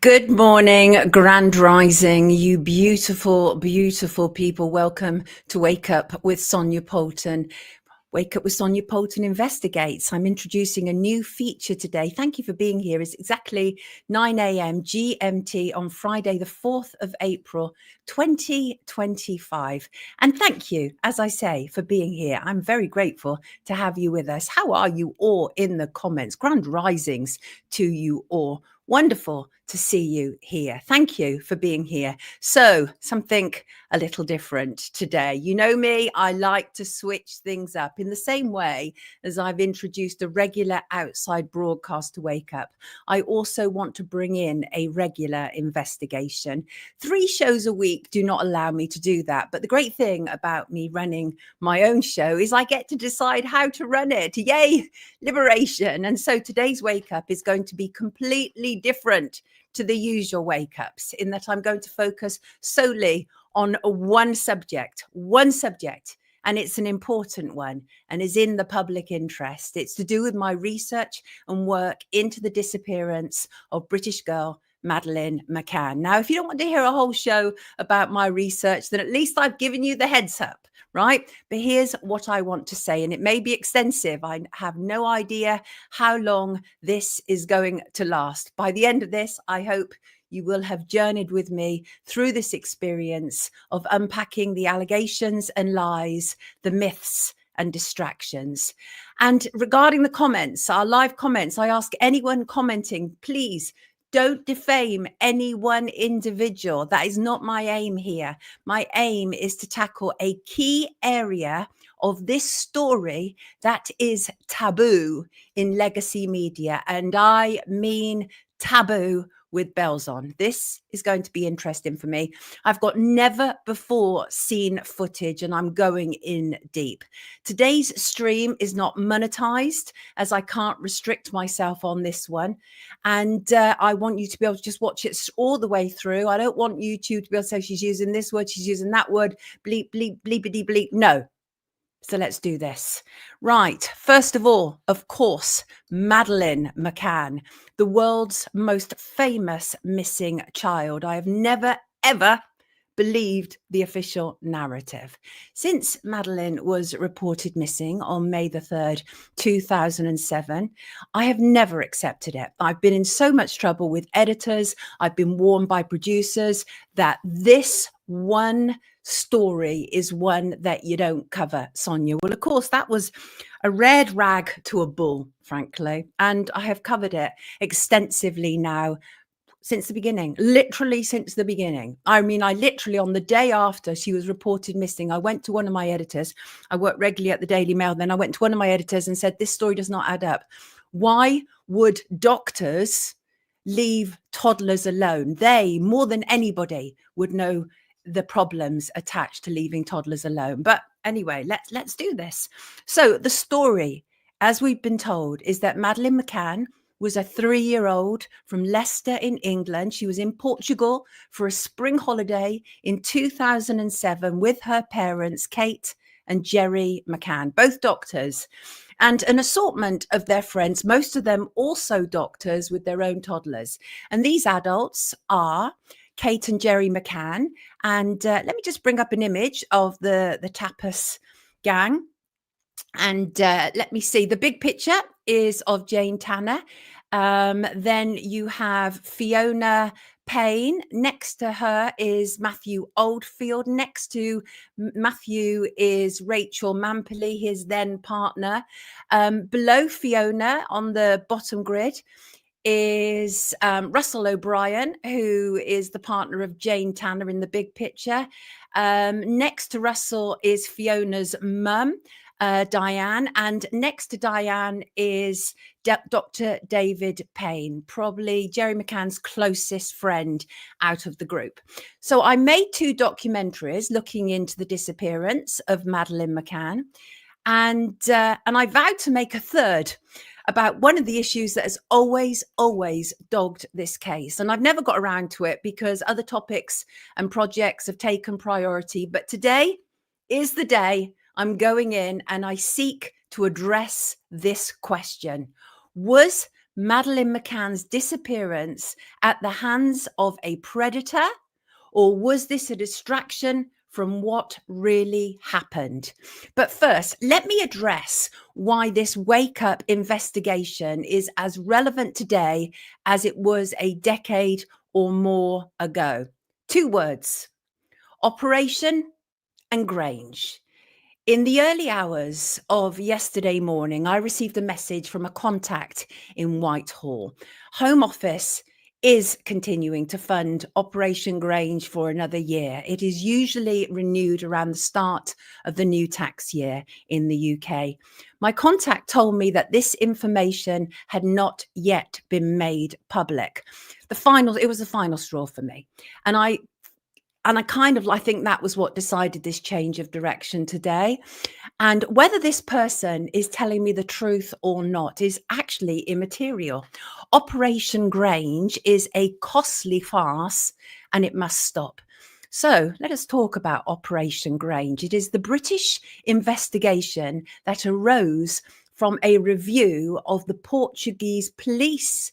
Good morning, Grand Rising, you beautiful, beautiful people. Welcome to Wake Up with Sonia Poulton. Wake Up with Sonia Poulton Investigates. I'm introducing a new feature today. Thank you for being here. It's exactly 9 a.m. GMT on Friday, the 4th of April, 2025. And thank you, as I say, for being here. I'm very grateful to have you with us. How are you all in the comments? Grand Risings to you all. Wonderful to see you here. Thank you for being here. So, something a little different today. You know me, I like to switch things up in the same way as I've introduced a regular outside broadcast to Wake Up. I also want to bring in a regular investigation. 3 shows a week do not allow me to do that. But the great thing about me running my own show is I get to decide how to run it. Yay, liberation. And so today's Wake Up is going to be completely different to the usual wake ups in that I'm going to focus solely on one subject, and it's an important one and is in the public interest. It's to do with my research and work into the disappearance of British girl Madeleine McCann. Now, if you don't want to hear a whole show about my research, then at least I've given you the heads up, right? But here's what I want to say, and it may be extensive. I have no idea how long this is going to last. By the end of this, I hope you will have journeyed with me through this experience of unpacking the allegations and lies, the myths and distractions. And regarding the comments, our live comments, I ask anyone commenting, please don't defame any one individual. That is not my aim here. My aim is to tackle a key area of this story that is taboo in legacy media. And I mean taboo with bells on. This is going to be interesting for me. I've got never before seen footage and I'm going in deep. Today's stream is not monetized as I can't restrict myself on this one. And I want you to be able to just watch it all the way through. I don't want YouTube to be able to say she's using this word, she's using that word, bleep, bleep, bleepity, bleep. No. So let's do this. Right. First of all, of course, Madeleine McCann, the world's most famous missing child. I have never, ever believed the official narrative. Since Madeleine was reported missing on May the 3rd, 2007, I have never accepted it. I've been in so much trouble with editors. I've been warned by producers that this one story is one that you don't cover, Sonia. Well, of course, that was a red rag to a bull, frankly, and I have covered it extensively now since the beginning, literally since the beginning. I mean, I literally, on the day after she was reported missing, I went to one of my editors. I work regularly at the Daily Mail. Then I went to one of my editors and said, this story does not add up. Why would doctors leave toddlers alone? They, more than anybody, would know the problems attached to leaving toddlers alone. But anyway, let's do this. So the story, as we've been told, is that Madeleine McCann was a 3-year-old from Leicester in England. She was in Portugal for a spring holiday in 2007 with her parents, Kate and Jerry McCann, both doctors, and an assortment of their friends, most of them also doctors with their own toddlers. And these adults are Kate and Jerry McCann. And let me just bring up an image of the tapas gang. And let me see. The big picture is of Jane Tanner. Then you have Fiona Payne. Next to her is Matthew Oldfield. Next to Matthew is Rachel Mampely, his then partner. Below Fiona on the bottom grid is Russell O'Brien, who is the partner of Jane Tanner in the big picture. Next to Russell is Fiona's mum, Diane, and next to Diane is Dr. David Payne, probably Jerry McCann's closest friend out of the group. So I made 2 documentaries looking into the disappearance of Madeleine McCann, and I vowed to make a third about one of the issues that has always dogged this case. And I've never got around to it because other topics and projects have taken priority. But today is the day I'm going in and I seek to address this question. Was Madeleine McCann's disappearance at the hands of a predator, or was this a distraction from what really happened? But first, let me address why this wake-up investigation is as relevant today as it was a decade or more ago. 2 words: Operation and Grange. In the early hours of yesterday morning, I received a message from a contact in Whitehall. Home Office is continuing to fund Operation Grange for another year. It is usually renewed around the start of the new tax year in the UK. My contact told me that this information had not yet been made public. It was the final straw for me. And I think that was what decided this change of direction today. And whether this person is telling me the truth or not is actually immaterial. Operation Grange is a costly farce and it must stop. So let us talk about Operation Grange. It is the British investigation that arose from a review of the Portuguese police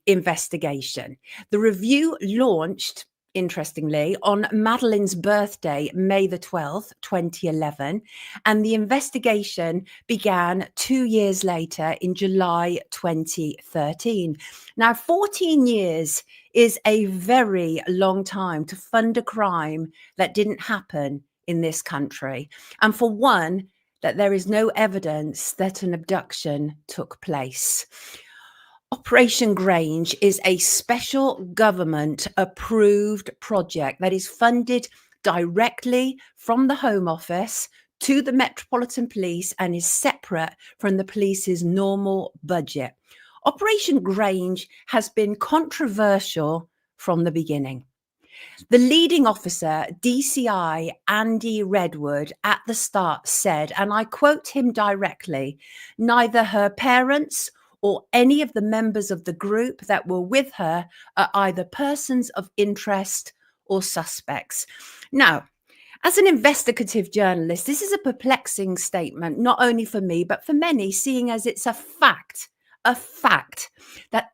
investigation. The review launched, interestingly, on Madeleine's birthday, May the 12th, 2011, and the investigation began 2 years later in July 2013. Now, 14 years is a very long time to fund a crime that didn't happen in this country, and for one, that there is no evidence that an abduction took place. Operation Grange is a special government approved project that is funded directly from the Home Office to the Metropolitan Police and is separate from the police's normal budget. Operation Grange has been controversial from the beginning. The leading officer, DCI Andy Redwood, at the start said, and I quote him directly, "Neither her parents or any of the members of the group that were with her are either persons of interest or suspects." Now, as an investigative journalist, this is a perplexing statement, not only for me, but for many, seeing as it's a fact that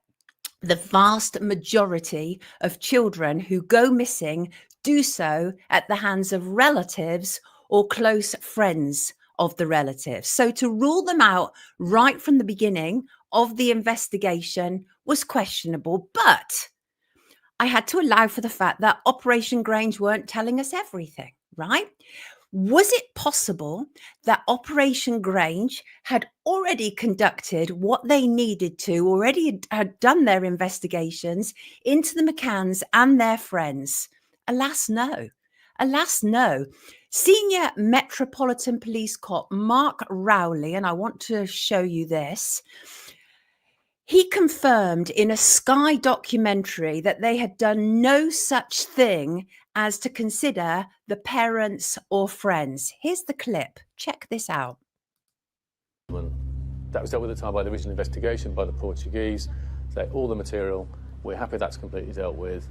the vast majority of children who go missing do so at the hands of relatives or close friends of the relatives. So to rule them out right from the beginning of the investigation was questionable, but I had to allow for the fact that Operation Grange weren't telling us everything, right? Was it possible that Operation Grange had already conducted what they needed to, already had done their investigations into the McCanns and their friends? Alas, no. Alas, no. Senior Metropolitan Police cop Mark Rowley, and I want to show you this, he confirmed in a Sky documentary that they had done no such thing as to consider the parents or friends. Here's the clip. Check this out. That was dealt with at the time by the original investigation by the Portuguese. So all the material, we're happy that's completely dealt with.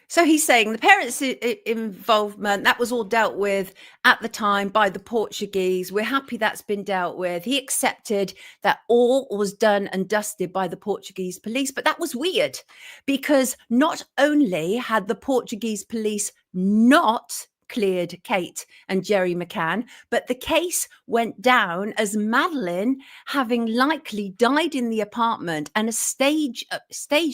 So he's saying the parents' involvement, that was all dealt with at the time by the Portuguese. We're happy that's been dealt with. He accepted that all was done and dusted by the Portuguese police. But that was weird because not only had the Portuguese police not cleared Kate and Jerry McCann, but the case went down as Madeleine having likely died in the apartment and a staged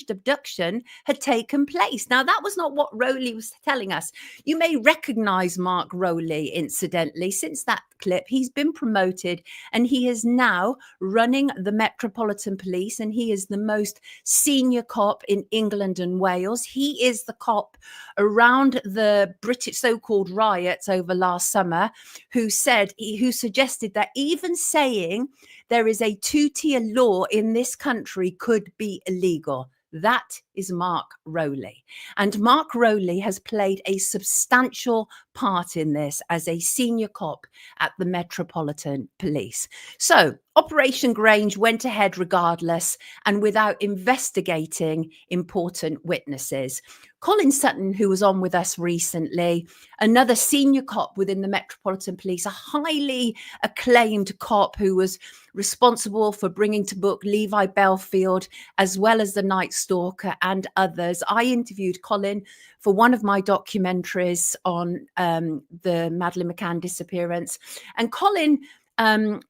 abduction had taken place. Now, that was not what Rowley was telling us. You may recognize Mark Rowley, incidentally. Since that clip, he's been promoted and he is now running the Metropolitan Police, and he is the most senior cop in England and Wales. He is the cop around the British so-called riots over last summer who suggested that even saying there is a two-tier law in this country could be illegal. That is Mark Rowley. And Mark Rowley has played a substantial part in this as a senior cop at the Metropolitan Police. So Operation Grange went ahead regardless and without investigating important witnesses. Colin Sutton, who was on with us recently, another senior cop within the Metropolitan Police, a highly acclaimed cop who was responsible for bringing to book Levi Belfield, as well as the Night Stalker and others. I interviewed Colin for one of my documentaries on the Madeleine McCann disappearance. And Colin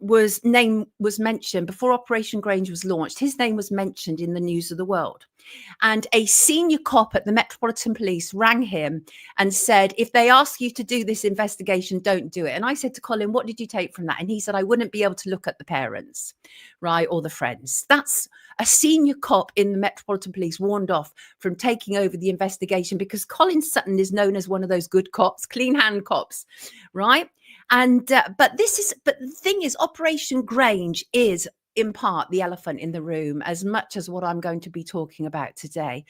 was mentioned before Operation Grange was launched. His name was mentioned in the News of the World. And a senior cop at the Metropolitan Police rang him and said, if they ask you to do this investigation, don't do it. And I said to Colin, what did you take from that? And he said, I wouldn't be able to look at the parents, right, or the friends. That's a senior cop in the Metropolitan Police warned off from taking over the investigation because Colin Sutton is known as one of those good cops, clean hand cops, right? And but the thing is, Operation Grange is in part the elephant in the room as much as what I'm going to be talking about today.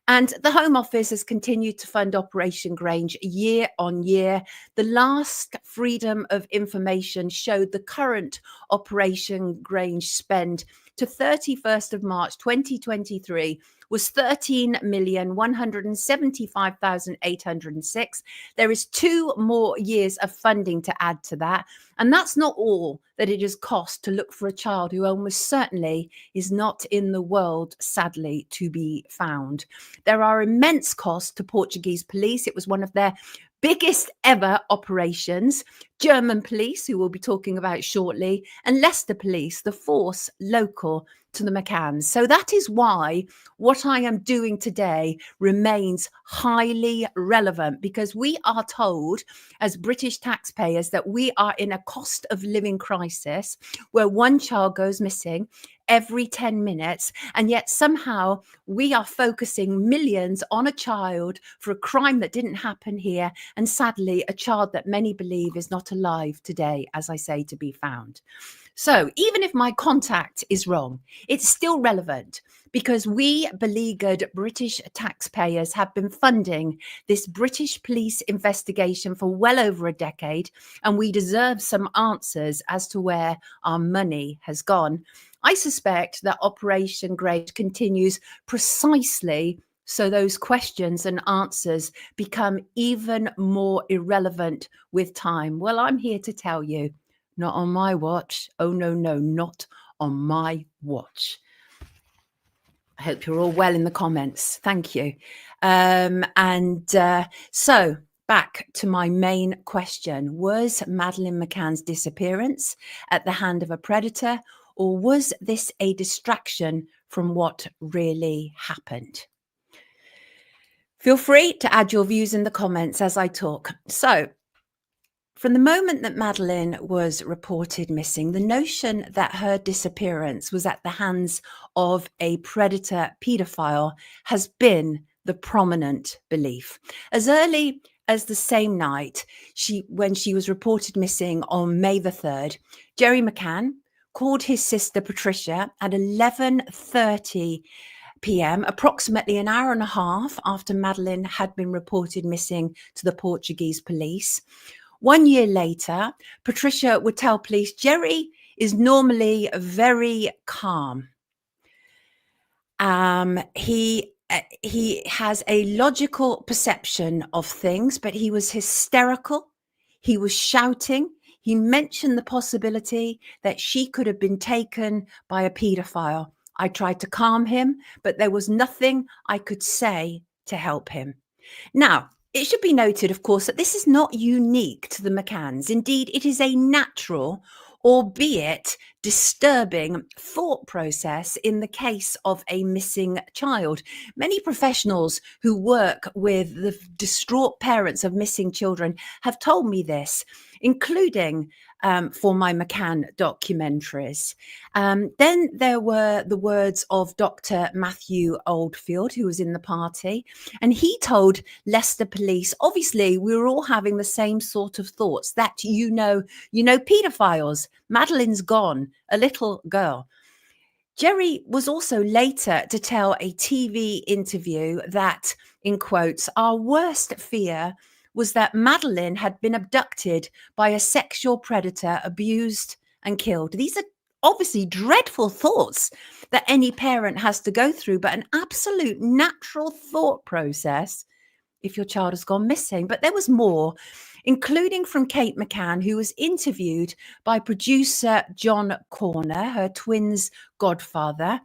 And the Home Office has continued to fund Operation Grange year on year. The last Freedom of Information showed the current Operation Grange spend to 31st of March 2023 was 13,175,806. There is 2 more years of funding to add to that. And that's not all that it has cost to look for a child who almost certainly is not in the world, sadly, to be found. There are immense costs to Portuguese police. It was one of their biggest ever operations. German police, who we'll be talking about shortly, and Leicester police, the force local to the McCanns. So that is why what I am doing today remains highly relevant, because we are told as British taxpayers that we are in a cost of living crisis where one child goes missing every 10 minutes, and yet somehow we are focusing millions on a child for a crime that didn't happen here, and sadly a child that many believe is not alive today, as I say, to be found. So even if my contact is wrong, it's still relevant, because we beleaguered British taxpayers have been funding this British police investigation for well over a decade, and we deserve some answers as to where our money has gone. I suspect that Operation Grange continues precisely so those questions and answers become even more irrelevant with time. Well, I'm here to tell you, not on my watch. Oh, no, not on my watch. I hope you're all well in the comments. Thank you. So back to my main question. Was Madeleine McCann's disappearance at the hand of a predator, or was this a distraction from what really happened? Feel free to add your views in the comments as I talk. So, from the moment that Madeleine was reported missing, the notion that her disappearance was at the hands of a predator paedophile has been the prominent belief. As early as the same night, when she was reported missing on May the 3rd, Jerry McCann called his sister Patricia at 11:30 p.m., approximately an hour and a half after Madeleine had been reported missing to the Portuguese police. 1 year later, Patricia would tell police, Jerry is normally very calm. He has a logical perception of things, but he was hysterical. He was shouting. He mentioned the possibility that she could have been taken by a paedophile. I tried to calm him, but there was nothing I could say to help him. Now, it should be noted, of course, that this is not unique to the McCanns. Indeed, it is a natural, albeit disturbing, thought process in the case of a missing child. Many professionals who work with the distraught parents of missing children have told me this, including for my McCann documentaries. Then there were the words of Dr. Matthew Oldfield, who was in the party, and he told Leicester Police, obviously we were all having the same sort of thoughts, that you know, paedophiles, Madeleine's gone, a little girl. Jerry was also later to tell a TV interview that, in quotes, our worst fear was that Madeleine had been abducted by a sexual predator, abused and killed. These are obviously dreadful thoughts that any parent has to go through, but an absolute natural thought process if your child has gone missing. But there was more, including from Kate McCann, who was interviewed by producer John Corner, her twins' godfather.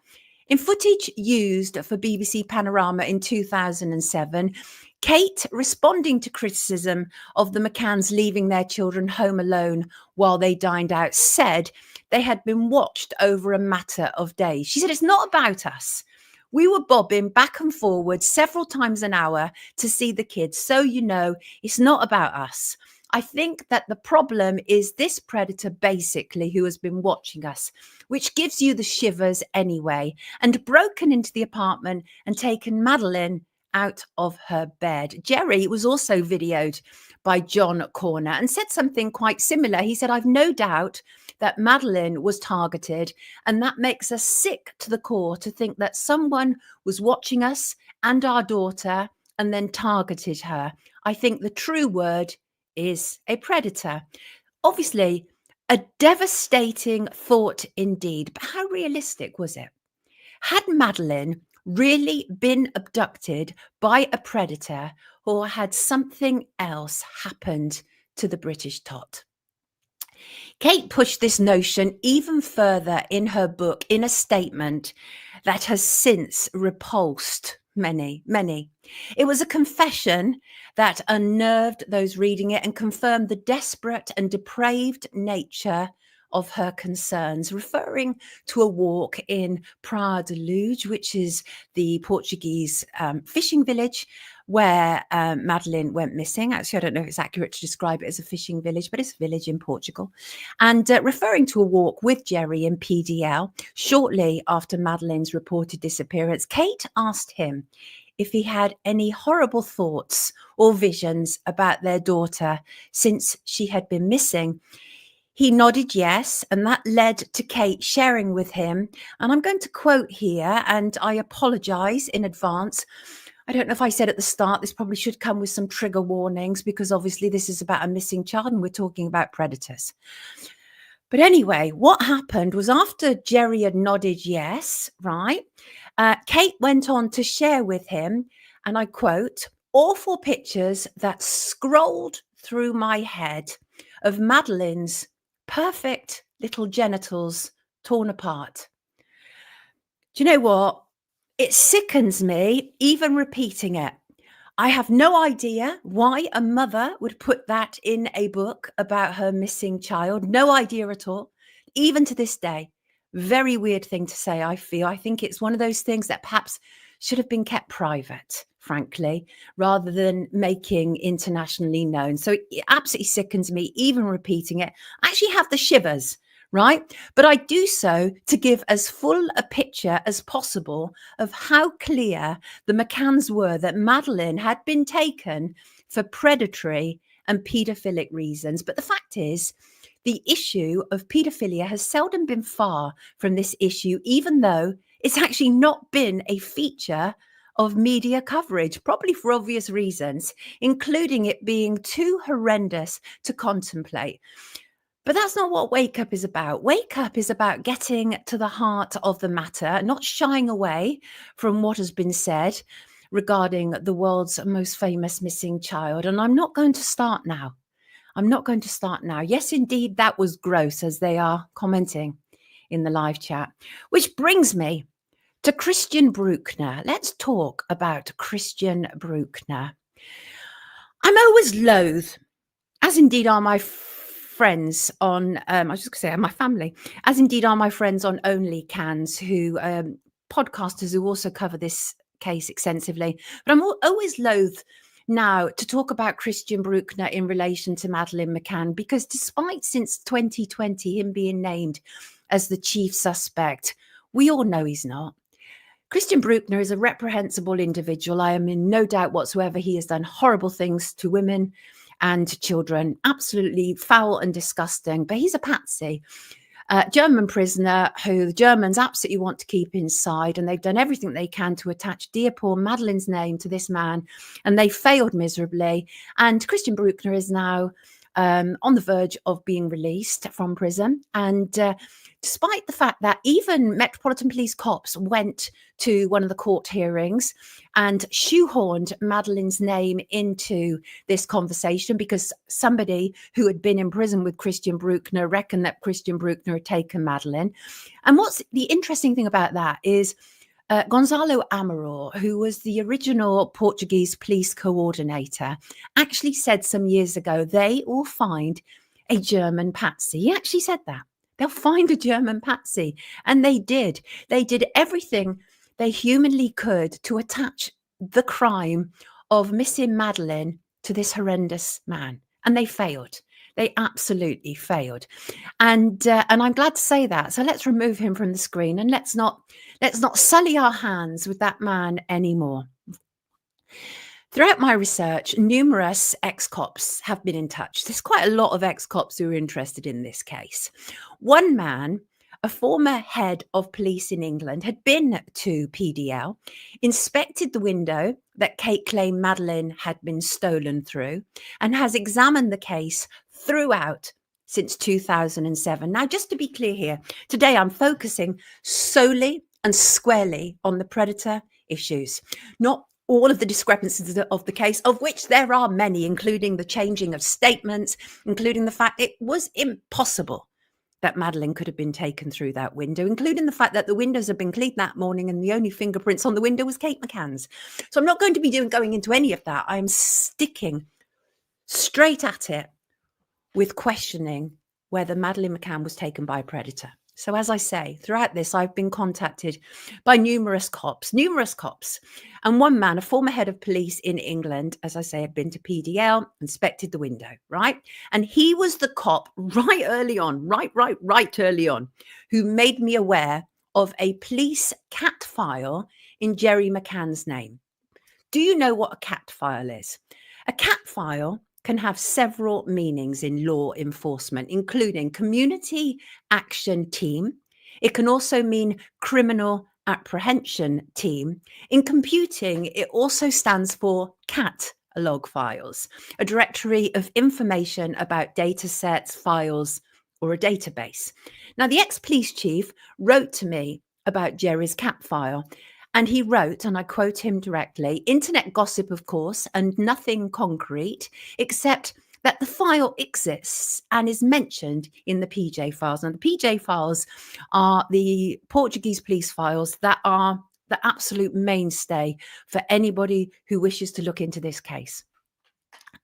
In footage used for BBC Panorama in 2007, Kate, responding to criticism of the McCanns leaving their children home alone while they dined out, said they had been watched over a matter of days. She said, "It's not about us. We were bobbing back and forward several times an hour to see the kids. So, it's not about us. I think that the problem is this predator, basically, who has been watching us, which gives you the shivers anyway, and broken into the apartment and taken Madeleine out of her bed." Jerry was also videoed by John Corner and said something quite similar. He said, "I've no doubt that Madeleine was targeted, and that makes us sick to the core to think that someone was watching us and our daughter and then targeted her. I think the true word is a predator." Obviously, a devastating thought indeed, but how realistic was it? Had Madeleine really been abducted by a predator, or had something else happened to the British tot? Kate pushed this notion even further in her book in a statement that has since repulsed many. It was a confession that unnerved those reading it and confirmed the desperate and depraved nature of her concerns, referring to a walk in Praia de Luz, which is the Portuguese fishing village where Madeleine went missing. Actually, I don't know if it's accurate to describe it as a fishing village, but it's a village in Portugal. And referring to a walk with Jerry in PDL shortly after Madeleine's reported disappearance, Kate asked him if he had any horrible thoughts or visions about their daughter since she had been missing. He nodded yes, and that led to Kate sharing with him, and I'm going to quote here, and I apologise in advance. I don't know if I said at the start, this probably should come with some trigger warnings, because obviously this is about a missing child and we're talking about predators. But anyway, what happened was after Jerry had nodded yes, right, Kate went on to share with him, and I quote, "awful pictures that scrolled through my head of Madeleine's perfect little genitals torn apart." Do you know what? It sickens me even repeating it. I have no idea why a mother would put that in a book about her missing child. No idea at all. Even to this day, very weird thing to say, I feel. I think it's one of those things that perhaps should have been kept private, frankly, rather than making internationally known. So it absolutely sickens me even repeating it. I actually have the shivers, right? But I do so to give as full a picture as possible of how clear the McCanns were that Madeleine had been taken for predatory and paedophilic reasons. But the fact is, the issue of paedophilia has seldom been far from this issue, even though it's actually not been a feature of media coverage, probably for obvious reasons, including it being too horrendous to contemplate. But that's not what Wake Up is about. Wake Up is about getting to the heart of the matter, not shying away from what has been said regarding the world's most famous missing child. And I'm not going to start now. Yes, indeed, that was gross, as they are commenting in the live chat. Which brings me to Christian Brueckner. Let's talk about Christian Brueckner. I'm always loath, as indeed are my friends on, I was just going to say my family, as indeed are my friends on Only Cans, who podcasters who also cover this case extensively. But I'm always loath now to talk about Christian Brueckner in relation to Madeleine McCann, because despite since 2020 him being named as the chief suspect, we all know he's not. Christian Brueckner is a reprehensible individual. I am in no doubt whatsoever he has done horrible things to women and children, absolutely foul and disgusting, but he's a patsy. German prisoner who the Germans absolutely want to keep inside, and they've done everything they can to attach dear poor Madeleine's name to this man, and they failed miserably. And Christian Brueckner is now on the verge of being released from prison. And despite the fact that even Metropolitan Police cops went to one of the court hearings and shoehorned Madeleine's name into this conversation because somebody who had been in prison with Christian Brueckner reckoned that Christian Brueckner had taken Madeleine. And what's the interesting thing about that is Gonzalo Amaror, who was the original Portuguese police coordinator, actually said some years ago, they will find a German patsy. He actually said that. They'll find a German patsy. And they did. They did everything they humanly could to attach the crime of missing Madeleine to this horrendous man. And they failed. They absolutely failed. And I'm glad to say that. So let's remove him from the screen and let's not sully our hands with that man anymore. Throughout my research, numerous ex-cops have been in touch. There's quite a lot of ex-cops who are interested in this case. One man, a former head of police in England, had been to PDL, inspected the window that Kate claimed Madeleine had been stolen through, and has examined the case throughout since 2007. Now, just to be clear here, today I'm focusing solely and squarely on the predator issues, not all of the discrepancies of the case, of which there are many, including the changing of statements, including the fact it was impossible that Madeleine could have been taken through that window, including the fact that the windows had been cleaned that morning and the only fingerprints on the window was Kate McCann's. So I'm not going to be going into any of that. I'm sticking straight at it with questioning whether Madeleine McCann was taken by a predator. So as I say, throughout this, I've been contacted by numerous cops. And one man, a former head of police in England, as I say, had been to PDL, inspected the window, right? And he was the cop right early on, right early on, who made me aware of a police cat file in Jerry McCann's name. Do you know what a cat file is? A cat file can have several meanings in law enforcement, including community action team. It can also mean criminal apprehension team. In computing, it also stands for CAT log files, a directory of information about data sets, files, or a database. Now, the ex-police chief wrote to me about Jerry's CAT file. And he wrote, and I quote him directly, internet gossip, of course, and nothing concrete, except that the file exists and is mentioned in the PJ files. And the PJ files are the Portuguese police files that are the absolute mainstay for anybody who wishes to look into this case.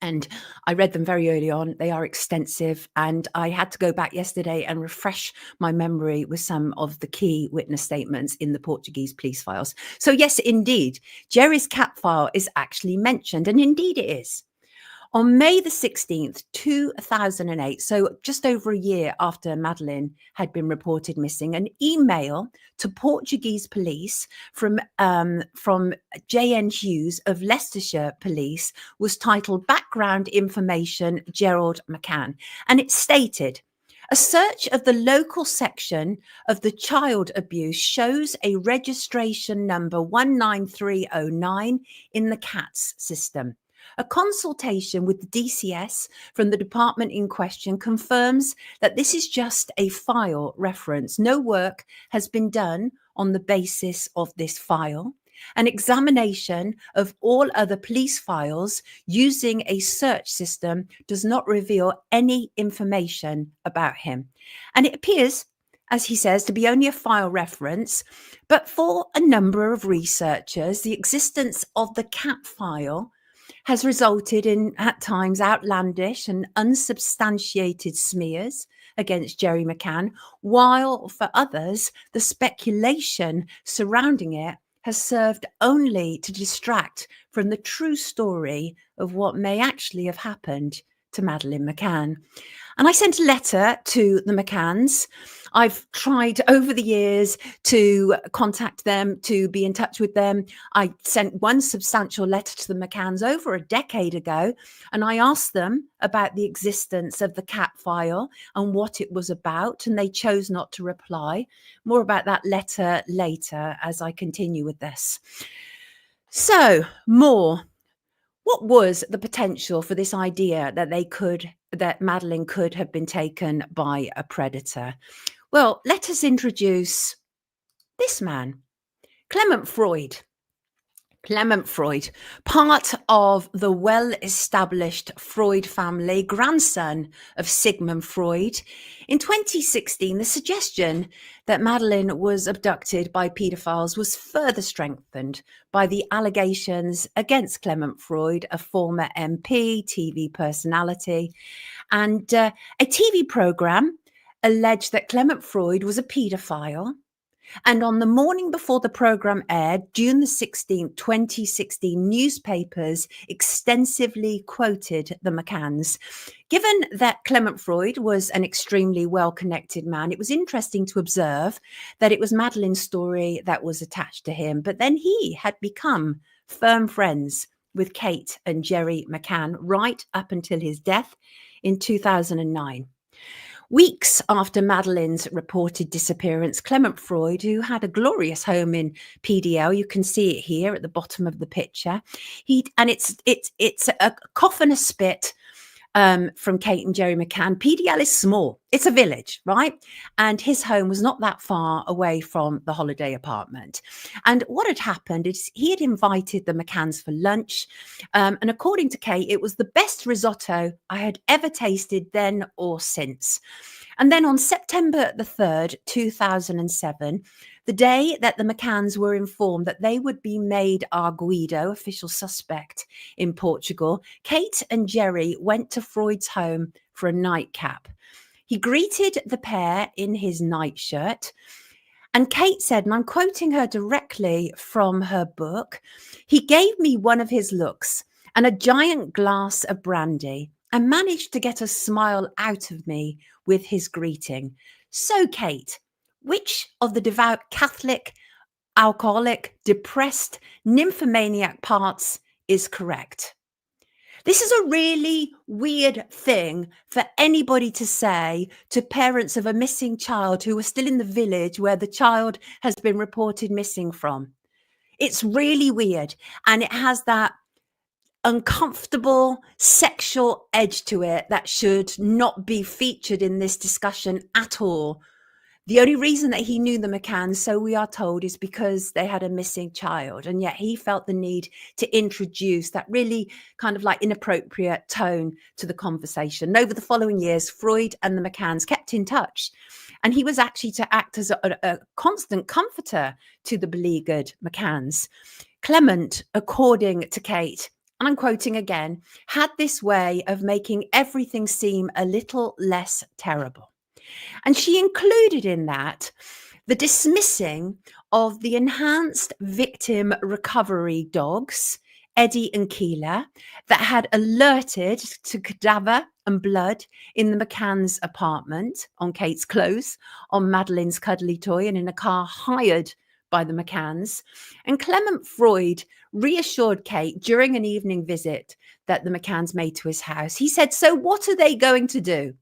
And I read them very early on. They are extensive. And I had to go back yesterday and refresh my memory with some of the key witness statements in the Portuguese police files. So yes, indeed, Jerry's cat file is actually mentioned. And indeed it is. On May the 16th, 2008, so just over a year after Madeleine had been reported missing, an email to Portuguese police from J.N. Hughes of Leicestershire Police was titled Background Information, Gerald McCann. And it stated, a search of the local section of the child abuse shows a registration number 19309 in the CATS system. A consultation with the DCS from the department in question confirms that this is just a file reference. No work has been done on the basis of this file. An examination of all other police files using a search system does not reveal any information about him. And it appears, as he says, to be only a file reference, but for a number of researchers, the existence of the CAT file has resulted in, at times, outlandish and unsubstantiated smears against Jerry McCann, while for others, the speculation surrounding it has served only to distract from the true story of what may actually have happened to Madeleine McCann. And I sent a letter to the McCanns. I've tried over the years to contact them, to be in touch with them. I sent one substantial letter to the McCanns over a decade ago, and I asked them about the existence of the cat file and what it was about, and they chose not to reply. More about that letter later as I continue with this. So, more. What was the potential for this idea that Madeleine could have been taken by a predator? Well, let us introduce this man, Clement Freud. Clement Freud, part of the well-established Freud family, grandson of Sigmund Freud. In 2016, the suggestion that Madeleine was abducted by paedophiles was further strengthened by the allegations against Clement Freud, a former MP, TV personality, and a TV programme alleged that Clement Freud was a paedophile. And on the morning before the programme aired, June the 16th, 2016, newspapers extensively quoted the McCanns. Given that Clement Freud was an extremely well-connected man, it was interesting to observe that it was Madeleine's story that was attached to him. But then he had become firm friends with Kate and Jerry McCann right up until his death in 2009. Weeks after Madeleine's reported disappearance, Clement Freud, who had a glorious home in PDL, you can see it here at the bottom of the picture. It's a cough and a spit from Kate and Jerry McCann. PDL is small. It's a village, right? And his home was not that far away from the holiday apartment. And what had happened is he had invited the McCanns for lunch. And according to Kate, it was the best risotto I had ever tasted then or since. And then on September the 3rd, 2007, the day that the McCanns were informed that they would be made arguido, official suspect in Portugal, Kate and Jerry went to Freud's home for a nightcap. He greeted the pair in his nightshirt. And Kate said, and I'm quoting her directly from her book, he gave me one of his looks and a giant glass of brandy and managed to get a smile out of me with his greeting. So, Kate, which of the devout Catholic, alcoholic, depressed, nymphomaniac parts is correct? This is a really weird thing for anybody to say to parents of a missing child who are still in the village where the child has been reported missing from. It's really weird, and it has that uncomfortable sexual edge to it that should not be featured in this discussion at all. The only reason that he knew the McCanns, so we are told, is because they had a missing child. And yet he felt the need to introduce that really kind of like inappropriate tone to the conversation. And over the following years, Freud and the McCanns kept in touch. And he was actually to act as a constant comforter to the beleaguered McCanns. Clement, according to Kate, and I'm quoting again, had this way of making everything seem a little less terrible. And she included in that the dismissing of the enhanced victim recovery dogs, Eddie and Keela, that had alerted to cadaver and blood in the McCann's apartment, on Kate's clothes, on Madeleine's cuddly toy, and in a car hired by the McCanns. And Clement Freud reassured Kate during an evening visit that the McCanns made to his house. He said, "So what are they going to do?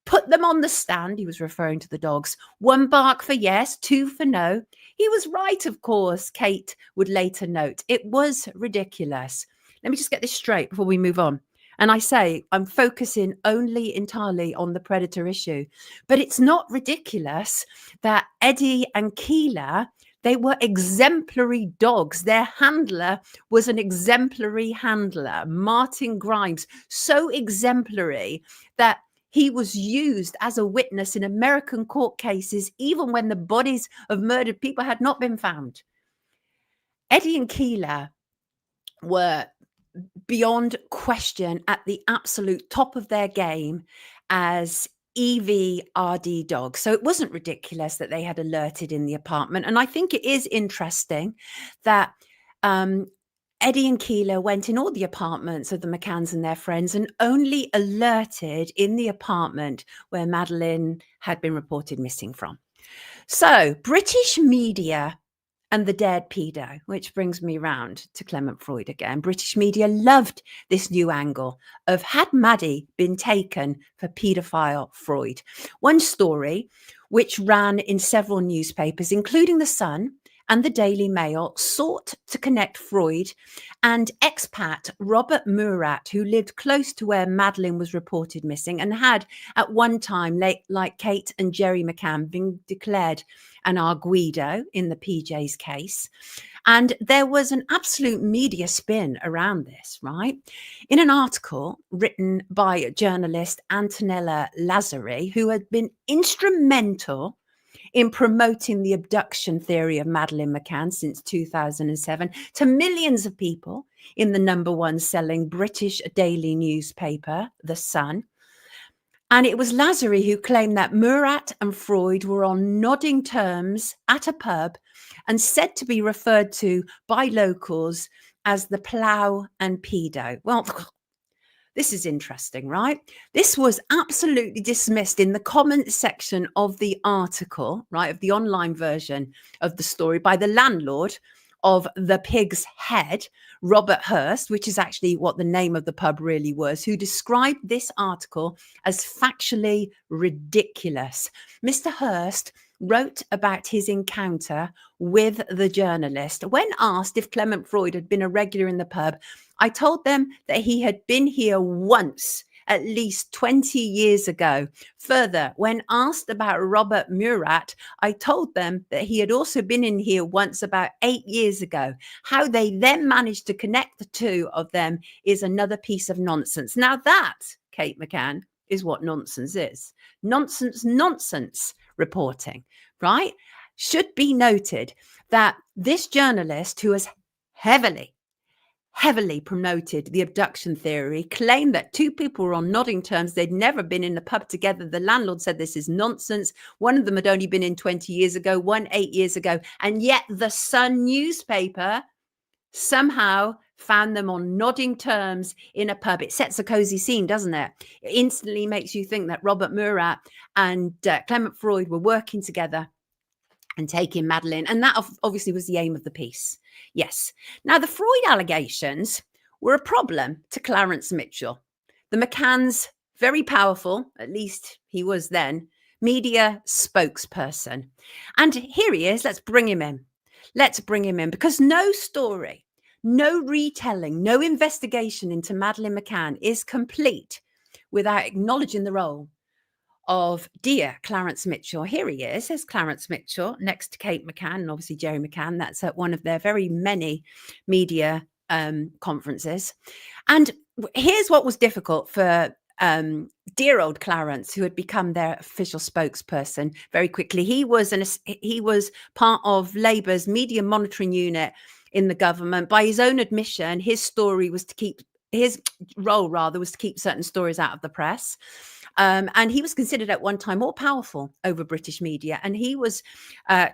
Put them on the stand," he was referring to the dogs. "One bark for yes, two for no." He was right, of course, Kate would later note. It was ridiculous. Let me just get this straight before we move on. And I say I'm focusing only entirely on the predator issue. But it's not ridiculous that Eddie and Keela, they were exemplary dogs. Their handler was an exemplary handler, Martin Grimes, so exemplary that he was used as a witness in American court cases, even when the bodies of murdered people had not been found. Eddie and Keela were beyond question at the absolute top of their game as EVRD dogs. So it wasn't ridiculous that they had alerted in the apartment. And I think it is interesting that Eddie and Keeler went in all the apartments of the McCanns and their friends and only alerted in the apartment where Madeleine had been reported missing from. So British media and the dared pedo, which brings me round to Clement Freud again. British media loved this new angle of had Maddie been taken for paedophile Freud? One story, which ran in several newspapers, including The Sun and the Daily Mail, sought to connect Freud and expat Robert Murat, who lived close to where Madeleine was reported missing and had at one time, like Kate and Jerry McCann, been declared an arguido in the PJ's case. And there was an absolute media spin around this, right? In an article written by journalist Antonella Lazzari, who had been instrumental in promoting the abduction theory of Madeleine McCann since 2007 to millions of people in the #1 selling British daily newspaper, The Sun. And it was Lazzari who claimed that Murat and Freud were on nodding terms at a pub and said to be referred to by locals as the plough and pedo. Well, this is interesting, right? This was absolutely dismissed in the comments section of the article, right, of the online version of the story by the landlord of the Pig's Head, Robert Hurst, which is actually what the name of the pub really was, who described this article as factually ridiculous. Mr. Hurst wrote about his encounter with the journalist. When asked if Clement Freud had been a regular in the pub, I told them that he had been here once, at least 20 years ago. Further, when asked about Robert Murat, I told them that he had also been in here once about 8 years ago. How they then managed to connect the two of them is another piece of nonsense. Now that, Kate McCann, is what nonsense is. Nonsense reporting, right? Should be noted that this journalist, who has heavily promoted the abduction theory, claimed that two people were on nodding terms. They'd never been in a pub together. The landlord said this is nonsense. One of them had only been in 20 years ago, one 8 years ago. And yet the Sun newspaper somehow found them on nodding terms in a pub. It sets a cozy scene, doesn't it? It instantly makes you think that Robert Murat and Clement Freud were working together and taking Madeleine. And that obviously was the aim of the piece. Yes. Now, the Freud allegations were a problem to Clarence Mitchell, the McCann's very powerful, at least he was then, media spokesperson. And here he is. Let's bring him in. Because no story, no retelling, no investigation into Madeleine McCann is complete without acknowledging the role of dear Clarence Mitchell. Here he is. There's Clarence Mitchell next to Kate McCann and obviously Jerry McCann. That's at one of their very many media conferences. And here's what was difficult for dear old Clarence, who had become their official spokesperson very quickly. He was part of Labour's media monitoring unit in the government. By his own admission, his role was to keep certain stories out of the press. And he was considered at one time more powerful over British media. And he was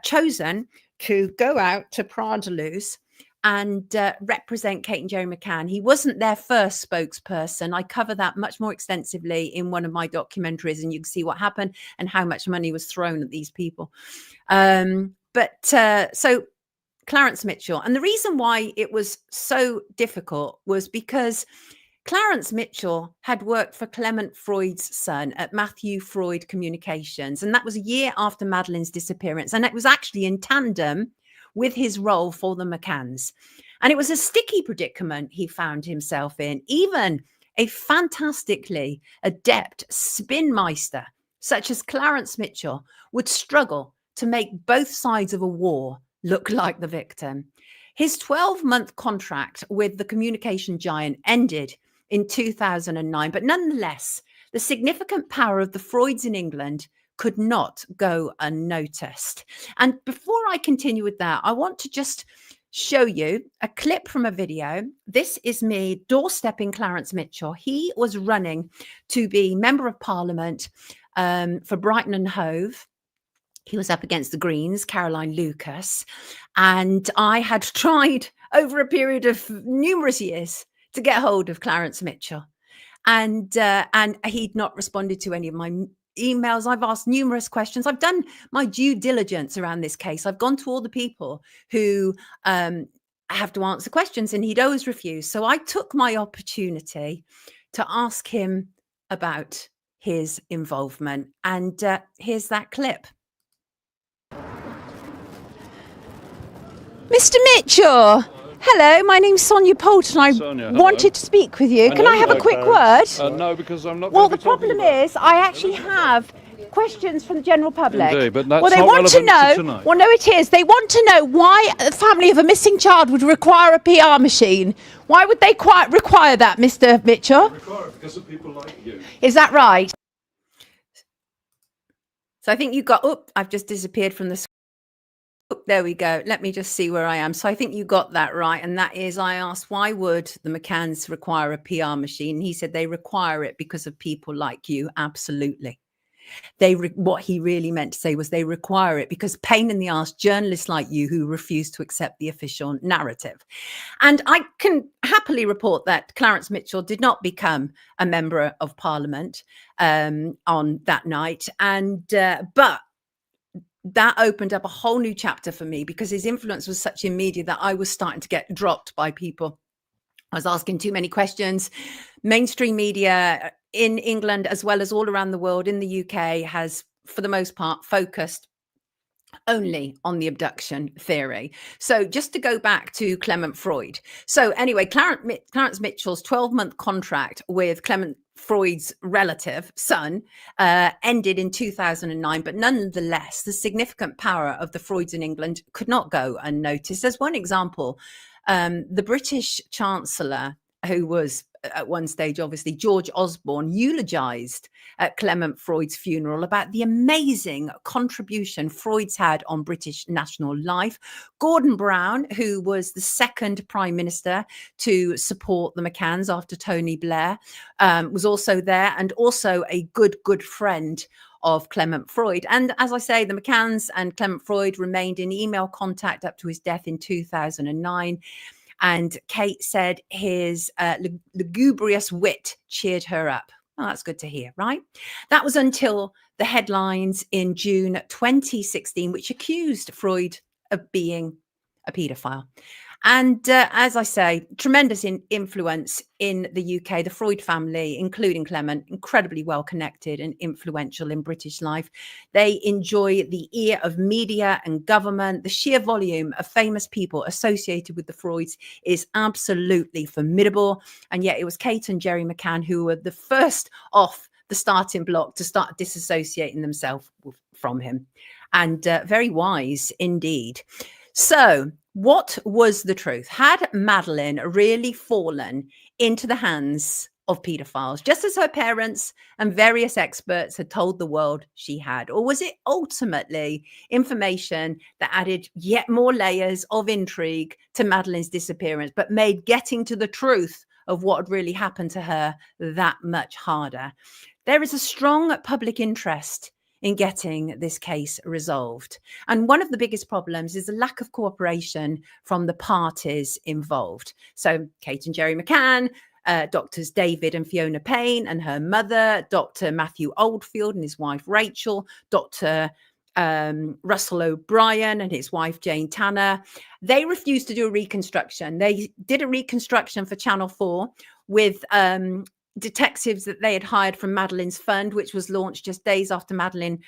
chosen to go out to Pradelus and represent Kate and Jerry McCann. He wasn't their first spokesperson. I cover that much more extensively in one of my documentaries, and you can see what happened and how much money was thrown at these people. So Clarence Mitchell. And the reason why it was so difficult was because Clarence Mitchell had worked for Clement Freud's son at Matthew Freud Communications, and that was a year after Madeleine's disappearance. And it was actually in tandem with his role for the McCanns. And it was a sticky predicament he found himself in. Even a fantastically adept spinmeister such as Clarence Mitchell would struggle to make both sides of a war look like the victim. His 12-month contract with the communication giant ended in 2009, but nonetheless, the significant power of the Freuds in England could not go unnoticed. And before I continue with that, I want to just show you a clip from a video. This is me doorstepping Clarence Mitchell. He was running to be Member of Parliament for Brighton and Hove. He was up against the Greens, Caroline Lucas. And I had tried over a period of numerous years to get hold of Clarence Mitchell. And he'd not responded to any of my emails. I've asked numerous questions. I've done my due diligence around this case. I've gone to all the people who have to answer questions, and he'd always refused. So I took my opportunity to ask him about his involvement. And here's that clip. Mr. Mitchell, hello, my name's Sonia Poulton. I wanted to speak with you. Can I have a quick word? No, because I'm not. Well, the problem is I actually have questions from the general public. Indeed, but that's well, they not want to relevant know. to tonight. Well, no, it is. They want to know why a family of a missing child would require a PR machine. Why would they require that, Mr. Mitchell? Require it because of people like you. Is that right? So I think you got. Oh, I've just disappeared from the screen. There we go. Let me just see where I am. So I think you got that right. And that is, I asked, why would the McCanns require a PR machine? He said they require it because of people like you. Absolutely. What he really meant to say was they require it because pain in the arse journalists like you who refuse to accept the official narrative. And I can happily report that Clarence Mitchell did not become a member of Parliament on that night. And but that opened up a whole new chapter for me because his influence was such in media that I was starting to get dropped by people. I was asking too many questions. Mainstream media in England, as well as all around the world, in the UK, has, for the most part, focused only on the abduction theory. So just to go back to Clement Freud. So anyway, Clarence Mitchell's 12-month contract with Clement Freud's relative son ended in 2009, but nonetheless, the significant power of the Freuds in England could not go unnoticed. As one example, the British Chancellor, who was at one stage, obviously, George Osborne, eulogized at Clement Freud's funeral about the amazing contribution Freud's had on British national life. Gordon Brown, who was the second prime minister to support the McCanns after Tony Blair, was also there, and also a good friend of Clement Freud. And as I say, the McCanns and Clement Freud remained in email contact up to his death in 2009. And Kate said his lugubrious wit cheered her up. Oh, that's good to hear, right? That was until the headlines in June 2016, which accused Freud of being a paedophile. And as I say, tremendous influence in the UK. The Freud family, including Clement, incredibly well connected and influential in British life. They enjoy the ear of media and government. The sheer volume of famous people associated with the Freuds is absolutely formidable. And yet it was Kate and Jerry McCann who were the first off the starting block to start disassociating themselves from him. And very wise indeed. So what was the truth? Had Madeleine really fallen into the hands of paedophiles, just as her parents and various experts had told the world she had? Or was it ultimately information that added yet more layers of intrigue to Madeleine's disappearance, but made getting to the truth of what had really happened to her that much harder? There is a strong public interest in getting this case resolved. And one of the biggest problems is the lack of cooperation from the parties involved. So Kate and Jerry McCann, doctors David and Fiona Payne and her mother, Dr. Matthew Oldfield and his wife Rachel, Dr. Russell O'Brien and his wife Jane Tanner, they refused to do a reconstruction. They did a reconstruction for Channel 4 with detectives that they had hired from Madeleine's fund, which was launched just days after Madeleine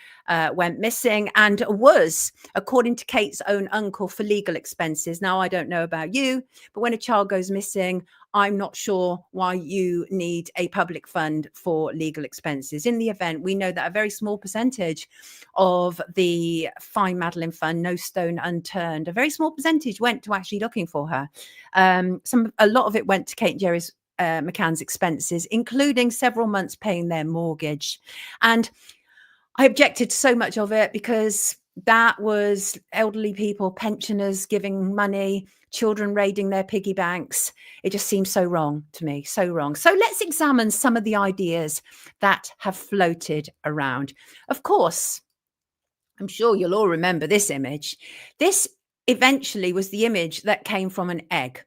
went missing, and was, according to Kate's own uncle, for legal expenses. Now, I don't know about you, but when a child goes missing, I'm not sure why you need a public fund for legal expenses. In the event, we know that a very small percentage of the Find Madeleine Fund, no stone unturned, a very small percentage went to actually looking for her. A lot of it went to Kate and Jerry's McCann's expenses, including several months paying their mortgage. And I objected to so much of it because that was elderly people, pensioners giving money, children raiding their piggy banks. It just seems so wrong to me, so wrong. So let's examine some of the ideas that have floated around. Of course, I'm sure you'll all remember this image. This eventually was the image that came from an egg.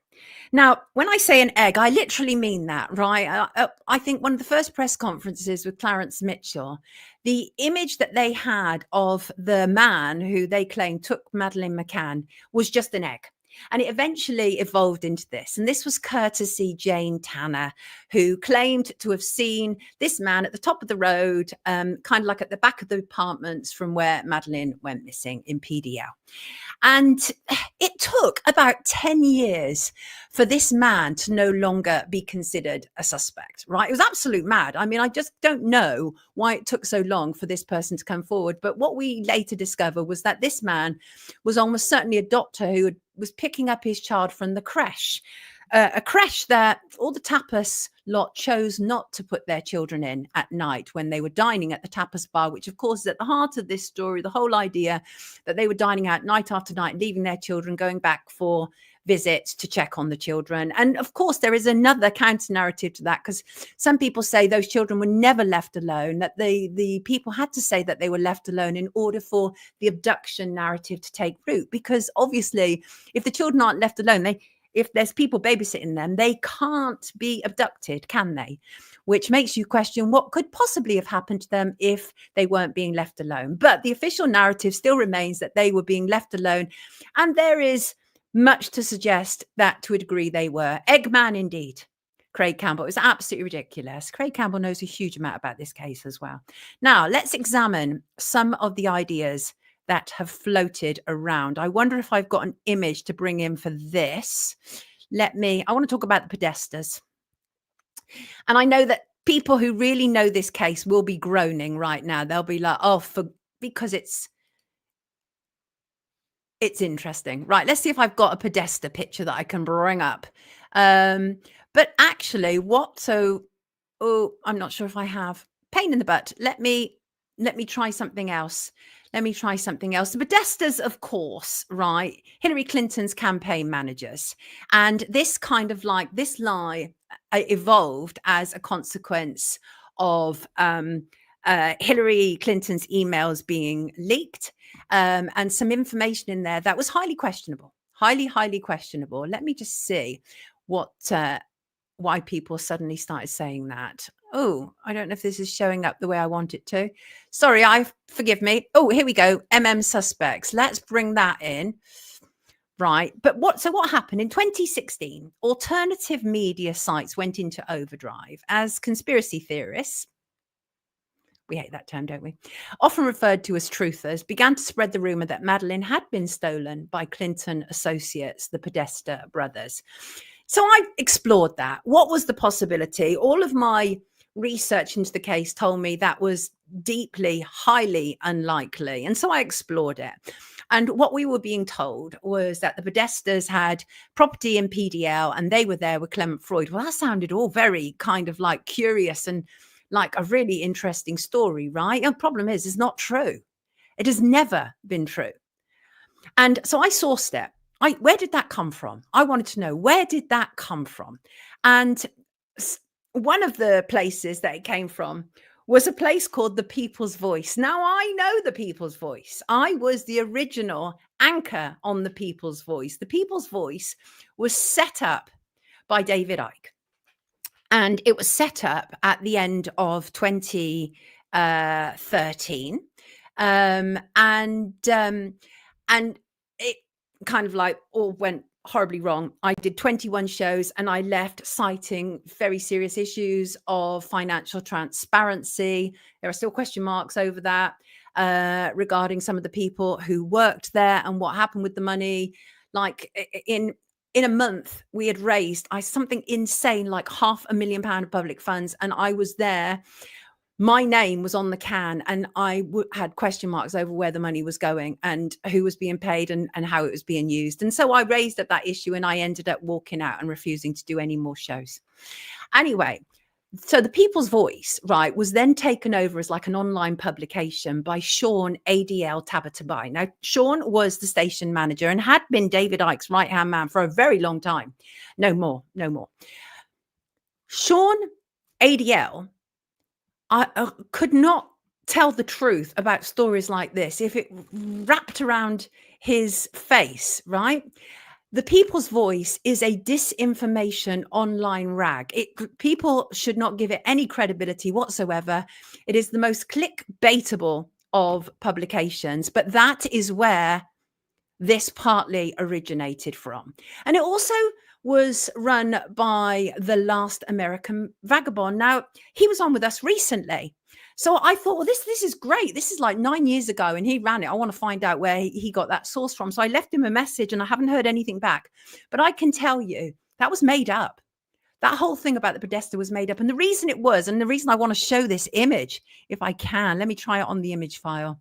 Now, when I say an egg, I literally mean that, right? I think one of the first press conferences with Clarence Mitchell, the image that they had of the man who they claimed took Madeleine McCann was just an egg. And it eventually evolved into this. And this was courtesy Jane Tanner, who claimed to have seen this man at the top of the road, kind of like at the back of the apartments from where Madeleine went missing in PDL. And it took about 10 years for this man to no longer be considered a suspect, right? It was absolute mad. I mean, I just don't know why it took so long for this person to come forward. But what we later discovered was that this man was almost certainly a doctor who was picking up his child from the creche. A creche that all the tapas lot chose not to put their children in at night when they were dining at the tapas bar, which of course is at the heart of this story, the whole idea that they were dining out night after night, leaving their children, going back for visits to check on the children. And of course, there is another counter narrative to that, because some people say those children were never left alone, that the people had to say that they were left alone in order for the abduction narrative to take root. Because obviously, if the children aren't left alone, if there's people babysitting them, they can't be abducted, can they? Which makes you question what could possibly have happened to them if they weren't being left alone. But the official narrative still remains that they were being left alone. And there is much to suggest that to a degree they were. Eggman indeed. Craig Campbell. It was absolutely ridiculous. Craig Campbell knows a huge amount about this case as well. Now, let's examine some of the ideas that have floated around. I wonder if I've got an image to bring in for this. I want to talk about the Podestas. And I know that people who really know this case will be groaning right now. They'll be like, because it's interesting. Right, let's see if I've got a Podesta picture that I can bring up. But actually, I'm not sure if I have. Pain in the butt. Let me try something else. The Podestas, of course, right? Hillary Clinton's campaign managers. And this lie evolved as a consequence of Hillary Clinton's emails being leaked, and some information in there that was highly questionable. Highly questionable. Let me just see why people suddenly started saying that. Oh, I don't know if this is showing up the way I want it to. Sorry, forgive me. Oh, here we go. suspects. Let's bring that in. Right. But what happened in 2016? Alternative media sites went into overdrive as conspiracy theorists, we hate that term, don't we, often referred to as truthers, began to spread the rumor that Madeleine had been stolen by Clinton associates, the Podesta brothers. So I explored that. What was the possibility? All of my research into the case told me that was highly unlikely. And so I explored it. And what we were being told was that the Podestas had property in PDL and they were there with Clement Freud. Well, that sounded all very kind of like curious and like a really interesting story, right? And the problem is, it's not true. It has never been true. And so I sourced it. Where did that come from? I wanted to know, where did that come from? And one of the places that it came from was a place called The People's Voice. Now, I know The People's Voice. I was the original anchor on The People's Voice. The People's Voice was set up by David Icke. And it was set up at the end of 2013. And it kind of like all went horribly wrong. I did 21 shows and I left citing very serious issues of financial transparency. There are still question marks over that regarding some of the people who worked there and what happened with the money. Like in a month, we had raised something insane, like £500,000 of public funds. And I was there. My name was on the can and I had question marks over where the money was going and who was being paid and how it was being used. And so I raised up that issue and I ended up walking out and refusing to do any more shows. Anyway, so The People's Voice, right, was then taken over as like an online publication by Sean ADL Tabatabai. Now, Sean was the station manager and had been David Icke's right-hand man for a very long time. No more. Sean ADL I could not tell the truth about stories like this if it wrapped around his face, right? The People's Voice is a disinformation online rag. People should not give it any credibility whatsoever. It is the most clickbaitable of publications, but that is where this partly originated from. And it also was run by the last American vagabond. Now, he was on with us recently. So I thought, well, this is great. This is like 9 years ago and he ran it. I want to find out where he got that source from. So I left him a message and I haven't heard anything back. But I can tell you that was made up. That whole thing about the Podesta was made up. And the reason it was, and the reason I want to show this image, if I can, let me try it on the image file,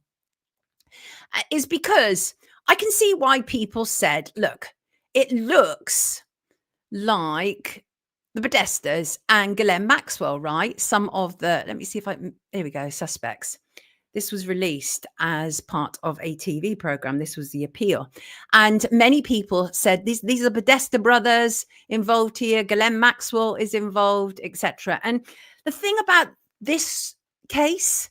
is because I can see why people said, look, it looks like the Podestas and Ghislaine Maxwell, right? Some of the, let me see if here we go, suspects. This was released as part of a TV program. This was the appeal. And many people said, these are Podesta brothers involved here. Ghislaine Maxwell is involved, etc. And the thing about this case,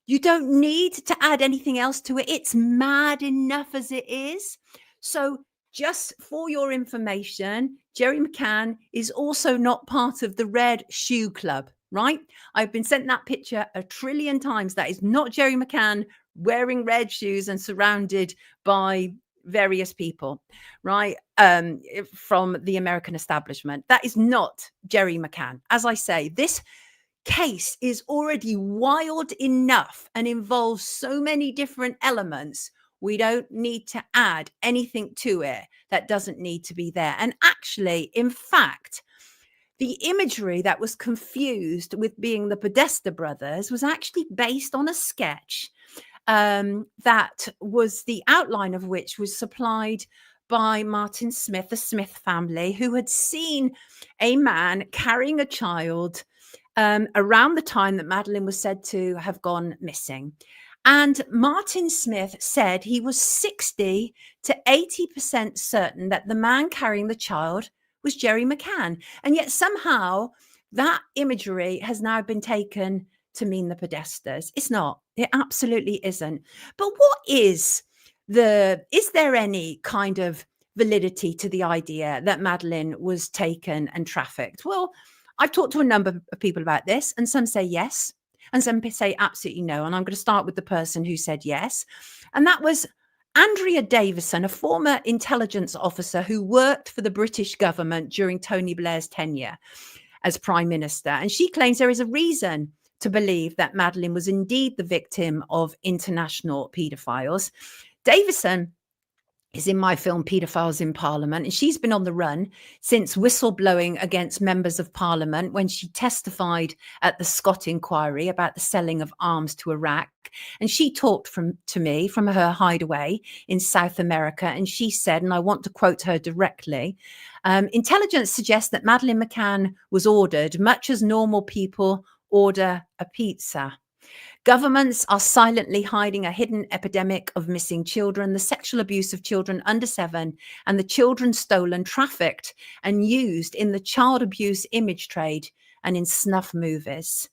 you don't need to add anything else to it. It's mad enough as it is. So just for your information, Jerry McCann is also not part of the Red Shoe Club, right? I've been sent that picture 1 trillion times. That is not Jerry McCann wearing red shoes and surrounded by various people, right? From the American establishment. That is not Jerry McCann. As I say, this case is already wild enough and involves so many different elements. We don't need to add anything to it that doesn't need to be there. And actually, in fact, the imagery that was confused with being the Podesta brothers was actually based on a sketch that was the outline of which was supplied by Martin Smith, the Smith family, who had seen a man carrying a child around the time that Madeleine was said to have gone missing. And Martin Smith said he was 60 to 80% certain that the man carrying the child was Jerry McCann. And yet somehow that imagery has now been taken to mean the Podestas. It's not. It absolutely isn't. But what is there any kind of validity to the idea that Madeleine was taken and trafficked? Well, I've talked to a number of people about this, and some say yes, and some say absolutely no. And I'm going to start with the person who said yes. And that was Andrea Davison, a former intelligence officer who worked for the British government during Tony Blair's tenure as Prime Minister. And she claims there is a reason to believe that Madeleine was indeed the victim of international paedophiles. Davison is in my film Paedophiles in Parliament, and she's been on the run since whistleblowing against members of Parliament when she testified at the Scott inquiry about the selling of arms to Iraq. And she talked to me from her hideaway in South America, and she said, and I want to quote her directly, intelligence suggests that Madeleine McCann was ordered, much as normal people order a pizza. Governments are silently hiding a hidden epidemic of missing children, the sexual abuse of children under 7, and the children stolen, trafficked, and used in the child abuse image trade and in snuff movies.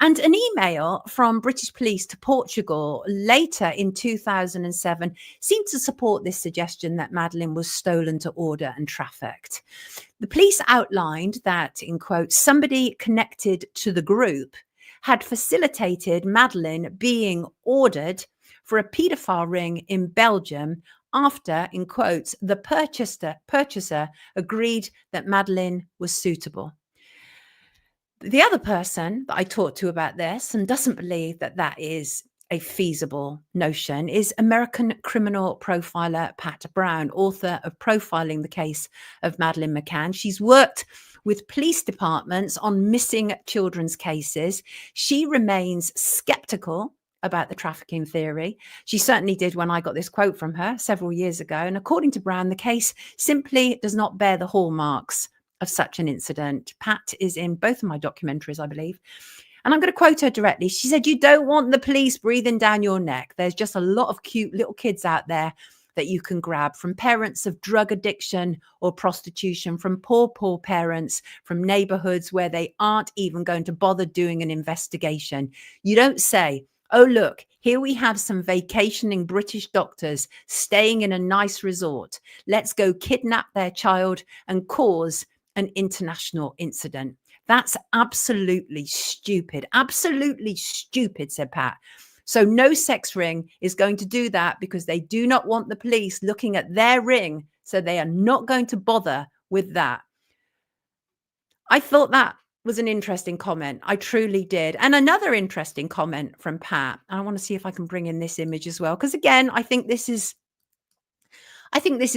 And an email from British police to Portugal later in 2007 seemed to support this suggestion that Madeleine was stolen to order and trafficked. The police outlined that, in quotes, somebody connected to the group had facilitated Madeleine being ordered for a paedophile ring in Belgium after, in quotes, the purchaser agreed that Madeleine was suitable. The other person that I talked to about this and doesn't believe that that is a feasible notion is American criminal profiler Pat Brown, author of Profiling the Case of Madeleine McCann. She's worked with police departments on missing children's cases. She remains skeptical about the trafficking theory. She certainly did when I got this quote from her several years ago. And according to Brown, the case simply does not bear the hallmarks of such an incident. Pat is in both of my documentaries, I believe. And I'm going to quote her directly. She said, "You don't want the police breathing down your neck. There's just a lot of cute little kids out there that you can grab, from parents of drug addiction or prostitution, from poor parents, from neighborhoods where they aren't even going to bother doing an investigation. You don't say, Oh, look, here we have some vacationing British doctors staying in a nice resort. Let's go kidnap their child and cause an international incident. That's absolutely stupid. Absolutely stupid, said Pat. So no sex ring is going to do that because they do not want the police looking at their ring. So they are not going to bother with that. I thought that was an interesting comment. I truly did. And another interesting comment from Pat. And I want to see if I can bring in this image as well. Because again, I think this is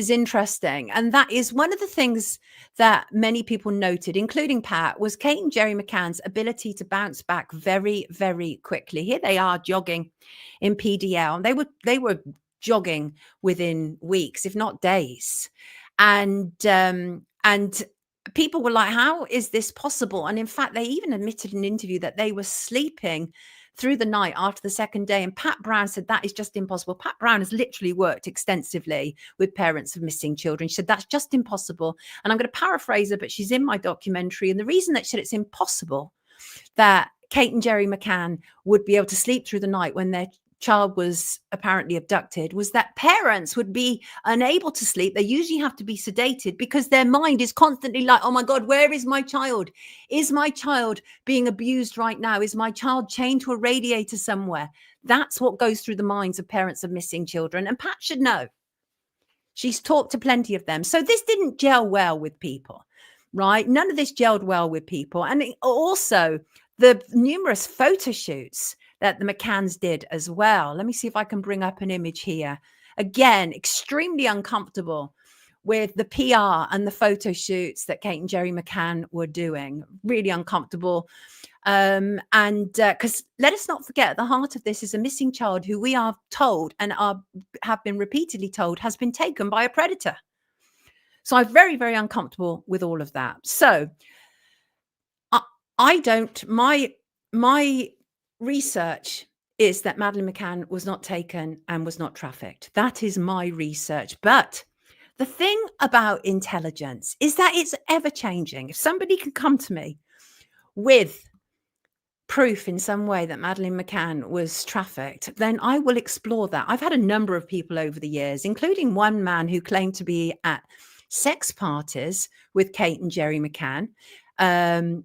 interesting. And that is one of the things that many people noted, including Pat, was Kate and Jerry McCann's ability to bounce back very, very quickly. Here they are jogging in PDL. They were jogging within weeks, if not days. And people were like, how is this possible? And in fact, they even admitted in an interview that they were sleeping through the night after the second day. And Pat Brown said that is just impossible. Pat Brown has literally worked extensively with parents of missing children. She said that's just impossible. And I'm going to paraphrase her, but she's in my documentary. And the reason that she said it's impossible that Kate and Jerry McCann would be able to sleep through the night when their child was apparently abducted was that parents would be unable to sleep. They usually have to be sedated because their mind is constantly like, oh my God, where is my child? Is my child being abused right now? Is my child chained to a radiator somewhere? That's what goes through the minds of parents of missing children. And Pat should know. She's talked to plenty of them. So this didn't gel well with people, right? None of this gelled well with people. And also the numerous photo shoots that the McCanns did as well. Let me see if I can bring up an image here. Again, extremely uncomfortable with the PR and the photo shoots that Kate and Jerry McCann were doing. Really uncomfortable. Because let us not forget, at the heart of this is a missing child who we are told and have been repeatedly told has been taken by a predator. So I'm very, very uncomfortable with all of that. So my research is that Madeleine McCann was not taken and was not trafficked. That is my research. But the thing about intelligence is that it's ever changing. If somebody can come to me with proof in some way that Madeleine McCann was trafficked, then I will explore that. I've had a number of people over the years, including one man who claimed to be at sex parties with Kate and Jerry McCann.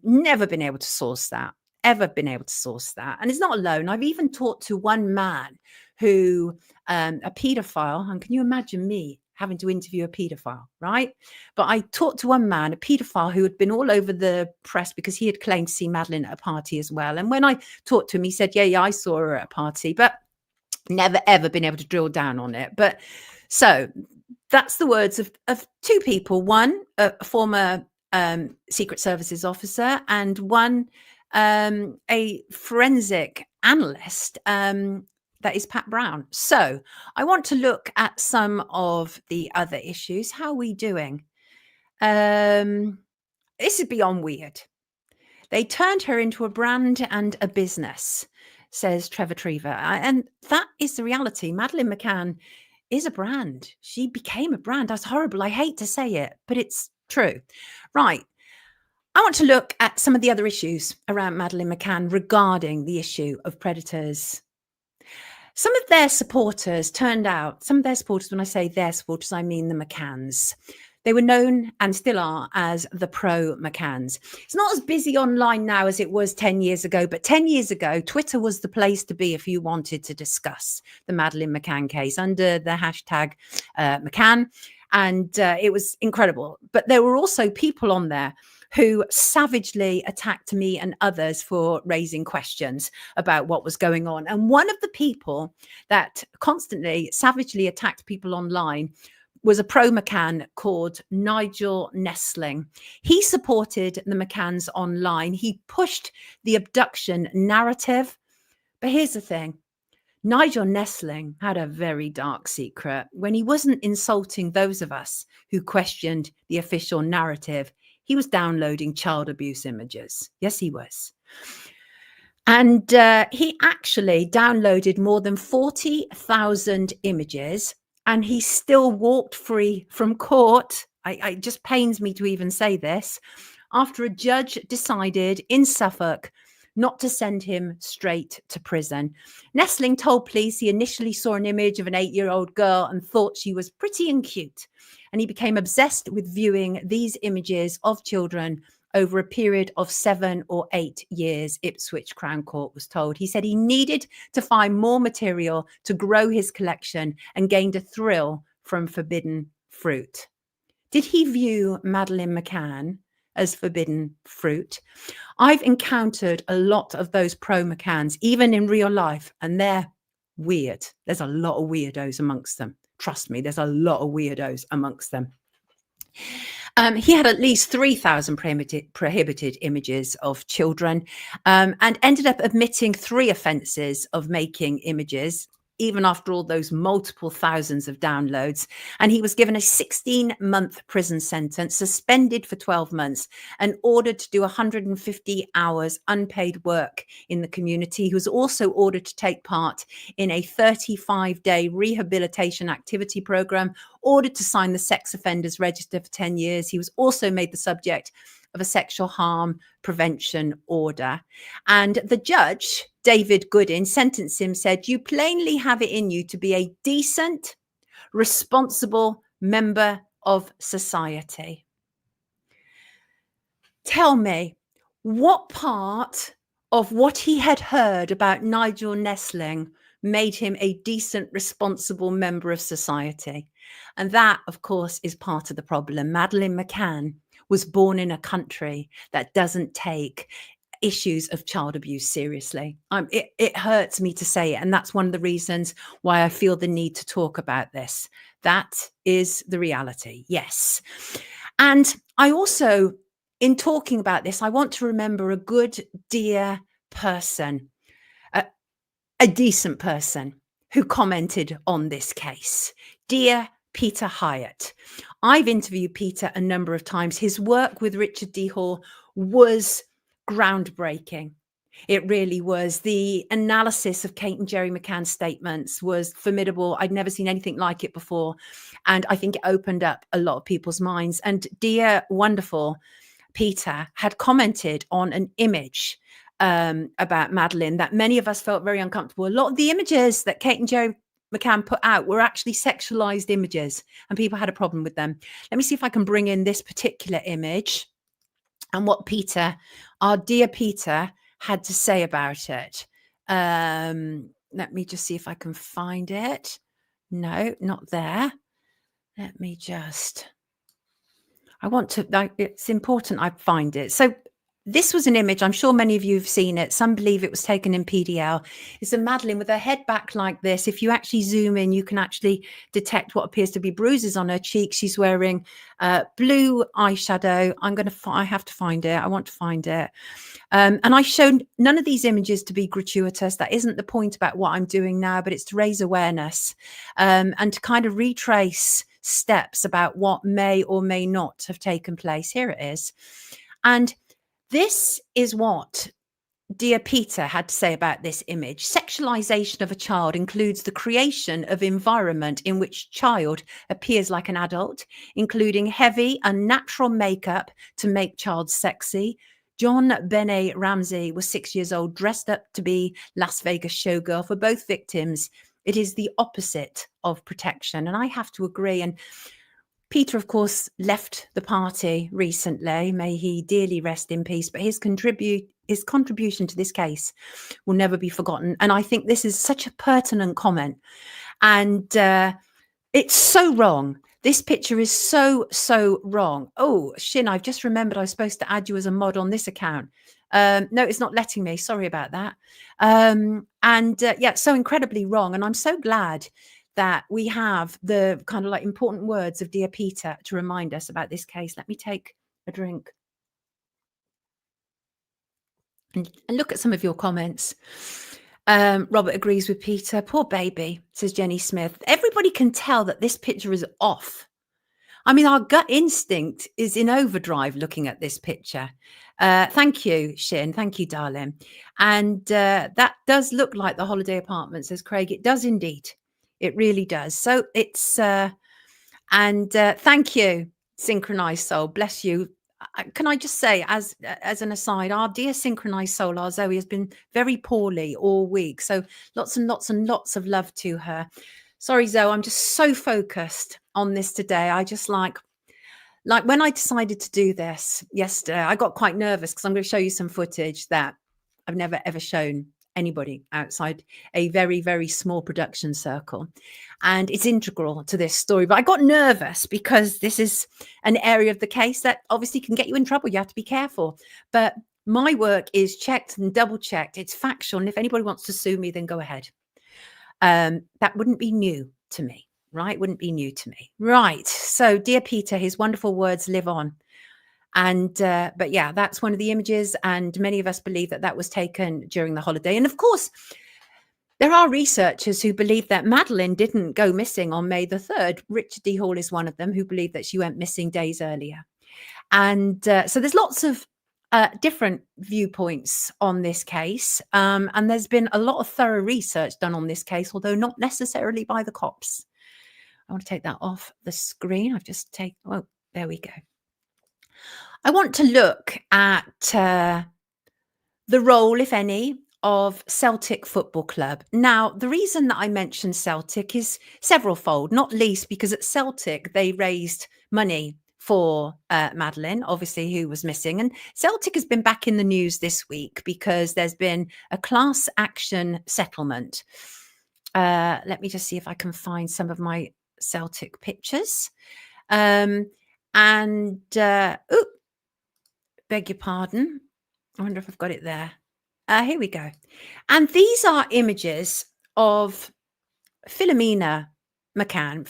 Never been able to source that. Ever been able to source that. And it's not alone. I've even talked to one man who, a paedophile, and can you imagine me having to interview a paedophile, right? But I talked to one man, a paedophile, who had been all over the press because he had claimed to see Madeleine at a party as well. And when I talked to him, he said, yeah, I saw her at a party, but never, ever been able to drill down on it. But so that's the words of two people, one, a former Secret Services officer, and one, a forensic analyst, that is Pat Brown. So I want to look at some of the other issues. How are we doing? This is beyond weird. They turned her into a brand and a business, says Trevor Treva. And that is the reality. Madeleine McCann is a brand. She became a brand. That's horrible. I hate to say it, but it's true. Right. I want to look at some of the other issues around Madeleine McCann regarding the issue of predators. Some of their supporters turned out, some of their supporters, when I say their supporters, I mean the McCanns. They were known and still are as the pro-McCanns. It's not as busy online now as it was 10 years ago, but 10 years ago, Twitter was the place to be if you wanted to discuss the Madeleine McCann case under the hashtag McCann. And it was incredible. But there were also people on there who savagely attacked me and others for raising questions about what was going on. And one of the people that constantly savagely attacked people online was a pro-McCann called Nigel Nestling. He supported the McCanns online. He pushed the abduction narrative. But here's the thing. Nigel Nestling had a very dark secret. When he wasn't insulting those of us who questioned the official narrative, he was downloading child abuse images. Yes, he was. And he actually downloaded more than 40,000 images, and he still walked free from court. It just pains me to even say this. After a judge decided in Suffolk not to send him straight to prison. Nestling told police he initially saw an image of an 8-year-old girl and thought she was pretty and cute. And he became obsessed with viewing these images of children over a period of 7 or 8 years, Ipswich Crown Court was told. He said he needed to find more material to grow his collection and gained a thrill from forbidden fruit. Did he view Madeleine McCann as forbidden fruit? I've encountered a lot of those pro-McCanns, even in real life, and they're weird. There's a lot of weirdos amongst them. Trust me, there's a lot of weirdos amongst them. He had at least 3,000 prohibited images of children and ended up admitting 3 offences of making images, even after all those multiple thousands of downloads. And he was given a 16-month prison sentence, suspended for 12 months, and ordered to do 150 hours unpaid work in the community. He was also ordered to take part in a 35-day rehabilitation activity program, ordered to sign the sex offenders register for 10 years. He was also made the subject of a sexual harm prevention order. And the judge, David Goodin, sentenced him, said, "You plainly have it in you to be a decent, responsible member of society." Tell me, what part of what he had heard about Nigel Nestling made him a decent, responsible member of society? And that, of course, is part of the problem. Madeleine McCann was born in a country that doesn't take issues of child abuse seriously. It hurts me to say it, and that's one of the reasons why I feel the need to talk about this. That is the reality, yes. And I also, in talking about this, I want to remember a good, dear person, a decent person who commented on this case. Dear Peter Hyatt. I've interviewed Peter a number of times. His work with Richard D. Hall was groundbreaking. It really was. The analysis of Kate and Jerry McCann's statements was formidable. I'd never seen anything like it before. And I think it opened up a lot of people's minds. And dear, wonderful Peter had commented on an image about Madeleine that many of us felt very uncomfortable. A lot of the images that Kate and Jerry McCann put out were actually sexualized images, and people had a problem with them. Let me see if I can bring in this particular image and what Peter, our dear Peter, had to say about it. Let me just see if I can find it. No, not there. Let me just, it's important I find it. So this was an image, I'm sure many of you have seen it. Some believe it was taken in PDL. It's a Madeleine with her head back like this. If you actually zoom in, you can actually detect what appears to be bruises on her cheek. She's wearing blue eyeshadow. I have to find it. I want to find it. And I showed none of these images to be gratuitous. That isn't the point about what I'm doing now, but it's to raise awareness and to kind of retrace steps about what may or may not have taken place. Here it is. And this is what dear Peter had to say about this image. Sexualization of a child includes the creation of environment in which child appears like an adult, including heavy, unnatural makeup to make child sexy. John Benet Ramsey was 6 years old, dressed up to be Las Vegas showgirl. For both victims, it is the opposite of protection. And I have to agree. And Peter, of course, left the party recently. May he dearly rest in peace. But his contribution to this case will never be forgotten. And I think this is such a pertinent comment. And it's so wrong. This picture is so wrong. Oh, Shin, I've just remembered I was supposed to add you as a mod on this account. No, it's not letting me. Sorry about that. Yeah, so incredibly wrong. And I'm so glad that we have the kind of like important words of dear Peter to remind us about this case. Let me take a drink and look at some of your comments. Robert agrees with Peter. Poor baby, says Jenny Smith. Everybody can tell that this picture is off. I mean, our gut instinct is in overdrive looking at this picture. Thank you, Shin. Thank you, darling. And that does look like the holiday apartment, says Craig. It does indeed. It really does. So it's, thank you, Synchronized Soul. Bless you. can I just say, as an aside, our dear synchronized soul, our Zoe, has been very poorly all week. So lots and lots and lots of love to her. Sorry, Zoe, I'm just so focused on this today. I just like when I decided to do this yesterday, I got quite nervous because I'm going to show you some footage that I've never ever shown anybody outside a very, very small production circle. And it's integral to this story. But I got nervous because this is an area of the case that obviously can get you in trouble. You have to be careful. But my work is checked and double checked. It's factual. And if anybody wants to sue me, then go ahead. That wouldn't be new to me. Right? Wouldn't be new to me. Right. So, dear Peter, his wonderful words live on. And, but yeah, that's one of the images. And many of us believe that that was taken during the holiday. And of course, there are researchers who believe that Madeleine didn't go missing on May the 3rd. Richard D. Hall is one of them who believe that she went missing days earlier. And so there's lots of different viewpoints on this case. And there's been a lot of thorough research done on this case, although not necessarily by the cops. I want to take that off the screen. I've just taken, oh, there we go. I want to look at the role, if any, of Celtic Football Club. Now, the reason that I mentioned Celtic is severalfold, not least because at Celtic, they raised money for Madeleine, obviously, who was missing. And Celtic has been back in the news this week because there's been a class action settlement. Let me just see if I can find some of my Celtic pictures. Beg your pardon. I wonder if I've got it there. Here we go. And these are images of Philomena McCann.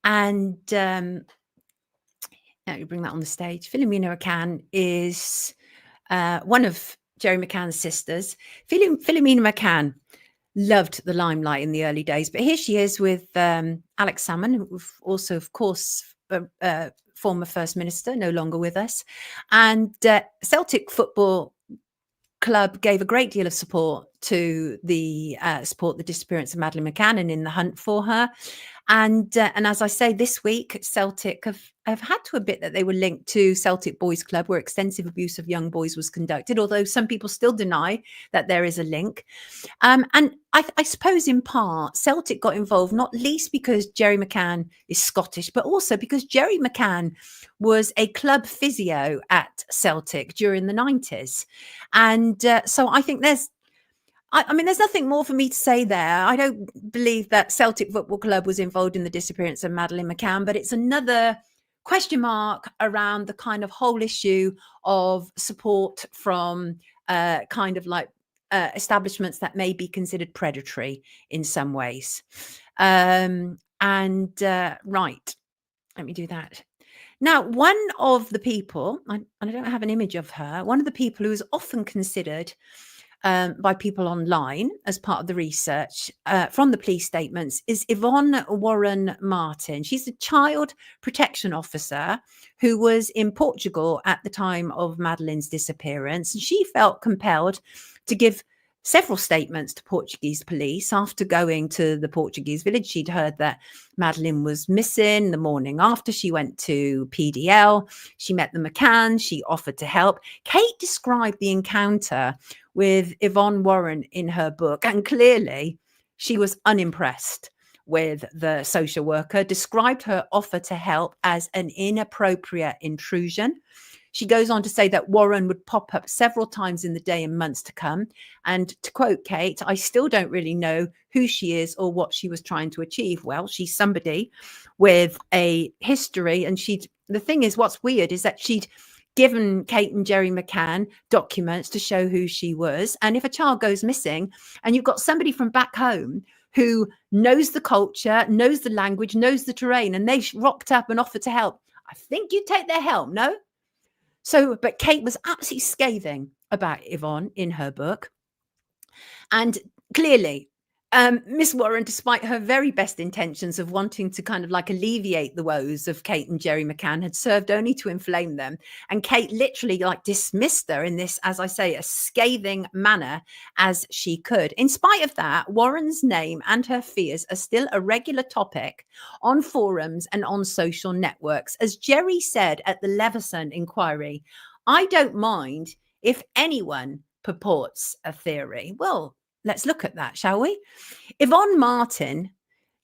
And let me bring that on the stage. Philomena McCann is one of Jerry McCann's sisters. Philomena McCann loved the limelight in the early days, but here she is with Alex Salmond, who also, of course, former First Minister, no longer with us. And Celtic Football Club gave a great deal of support to the disappearance of Madeleine McCann and in the hunt for her. And as I say, this week, Celtic have had to admit that they were linked to Celtic Boys Club, where extensive abuse of young boys was conducted, although some people still deny that there is a link. And I suppose in part, Celtic got involved, not least because Jerry McCann is Scottish, but also because Jerry McCann was a club physio at Celtic during the 90s. And so I think there's nothing more for me to say there. I don't believe that Celtic Football Club was involved in the disappearance of Madeleine McCann, but it's another question mark around the kind of whole issue of support from establishments that may be considered predatory in some ways. Right, let me do that. Now, one of the people, I don't have an image of her, one of the people who is often considered by people online as part of the research from the police statements is Yvonne Warren Martin. She's a child protection officer who was in Portugal at the time of Madeleine's disappearance. And she felt compelled to give several statements to Portuguese police after going to the Portuguese village. She'd heard that Madeleine was missing the morning after. She went to PDL. She met the McCann. She offered to help. Kate described the encounter with Yvonne Warren in her book, and clearly she was unimpressed with the social worker, described her offer to help as an inappropriate intrusion. She goes on to say that Warren would pop up several times in the day and months to come. And to quote Kate, I still don't really know who she is or what she was trying to achieve. Well, she's somebody with a history. And the thing is, what's weird is that she'd given Kate and Jerry McCann documents to show who she was. And if a child goes missing and you've got somebody from back home who knows the culture, knows the language, knows the terrain, and they rocked up and offered to help, I think you'd take their help, no? So, but Kate was absolutely scathing about Yvonne in her book. And clearly, Miss Warren, despite her very best intentions of wanting to kind of like alleviate the woes of Kate and Jerry McCann, had served only to inflame them. And Kate literally like dismissed her in this, as I say, a scathing manner as she could. In spite of that, Warren's name and her fears are still a regular topic on forums and on social networks. As Jerry said at the Leveson inquiry, I don't mind if anyone purports a theory. Well, let's look at that, shall we? Yvonne Martin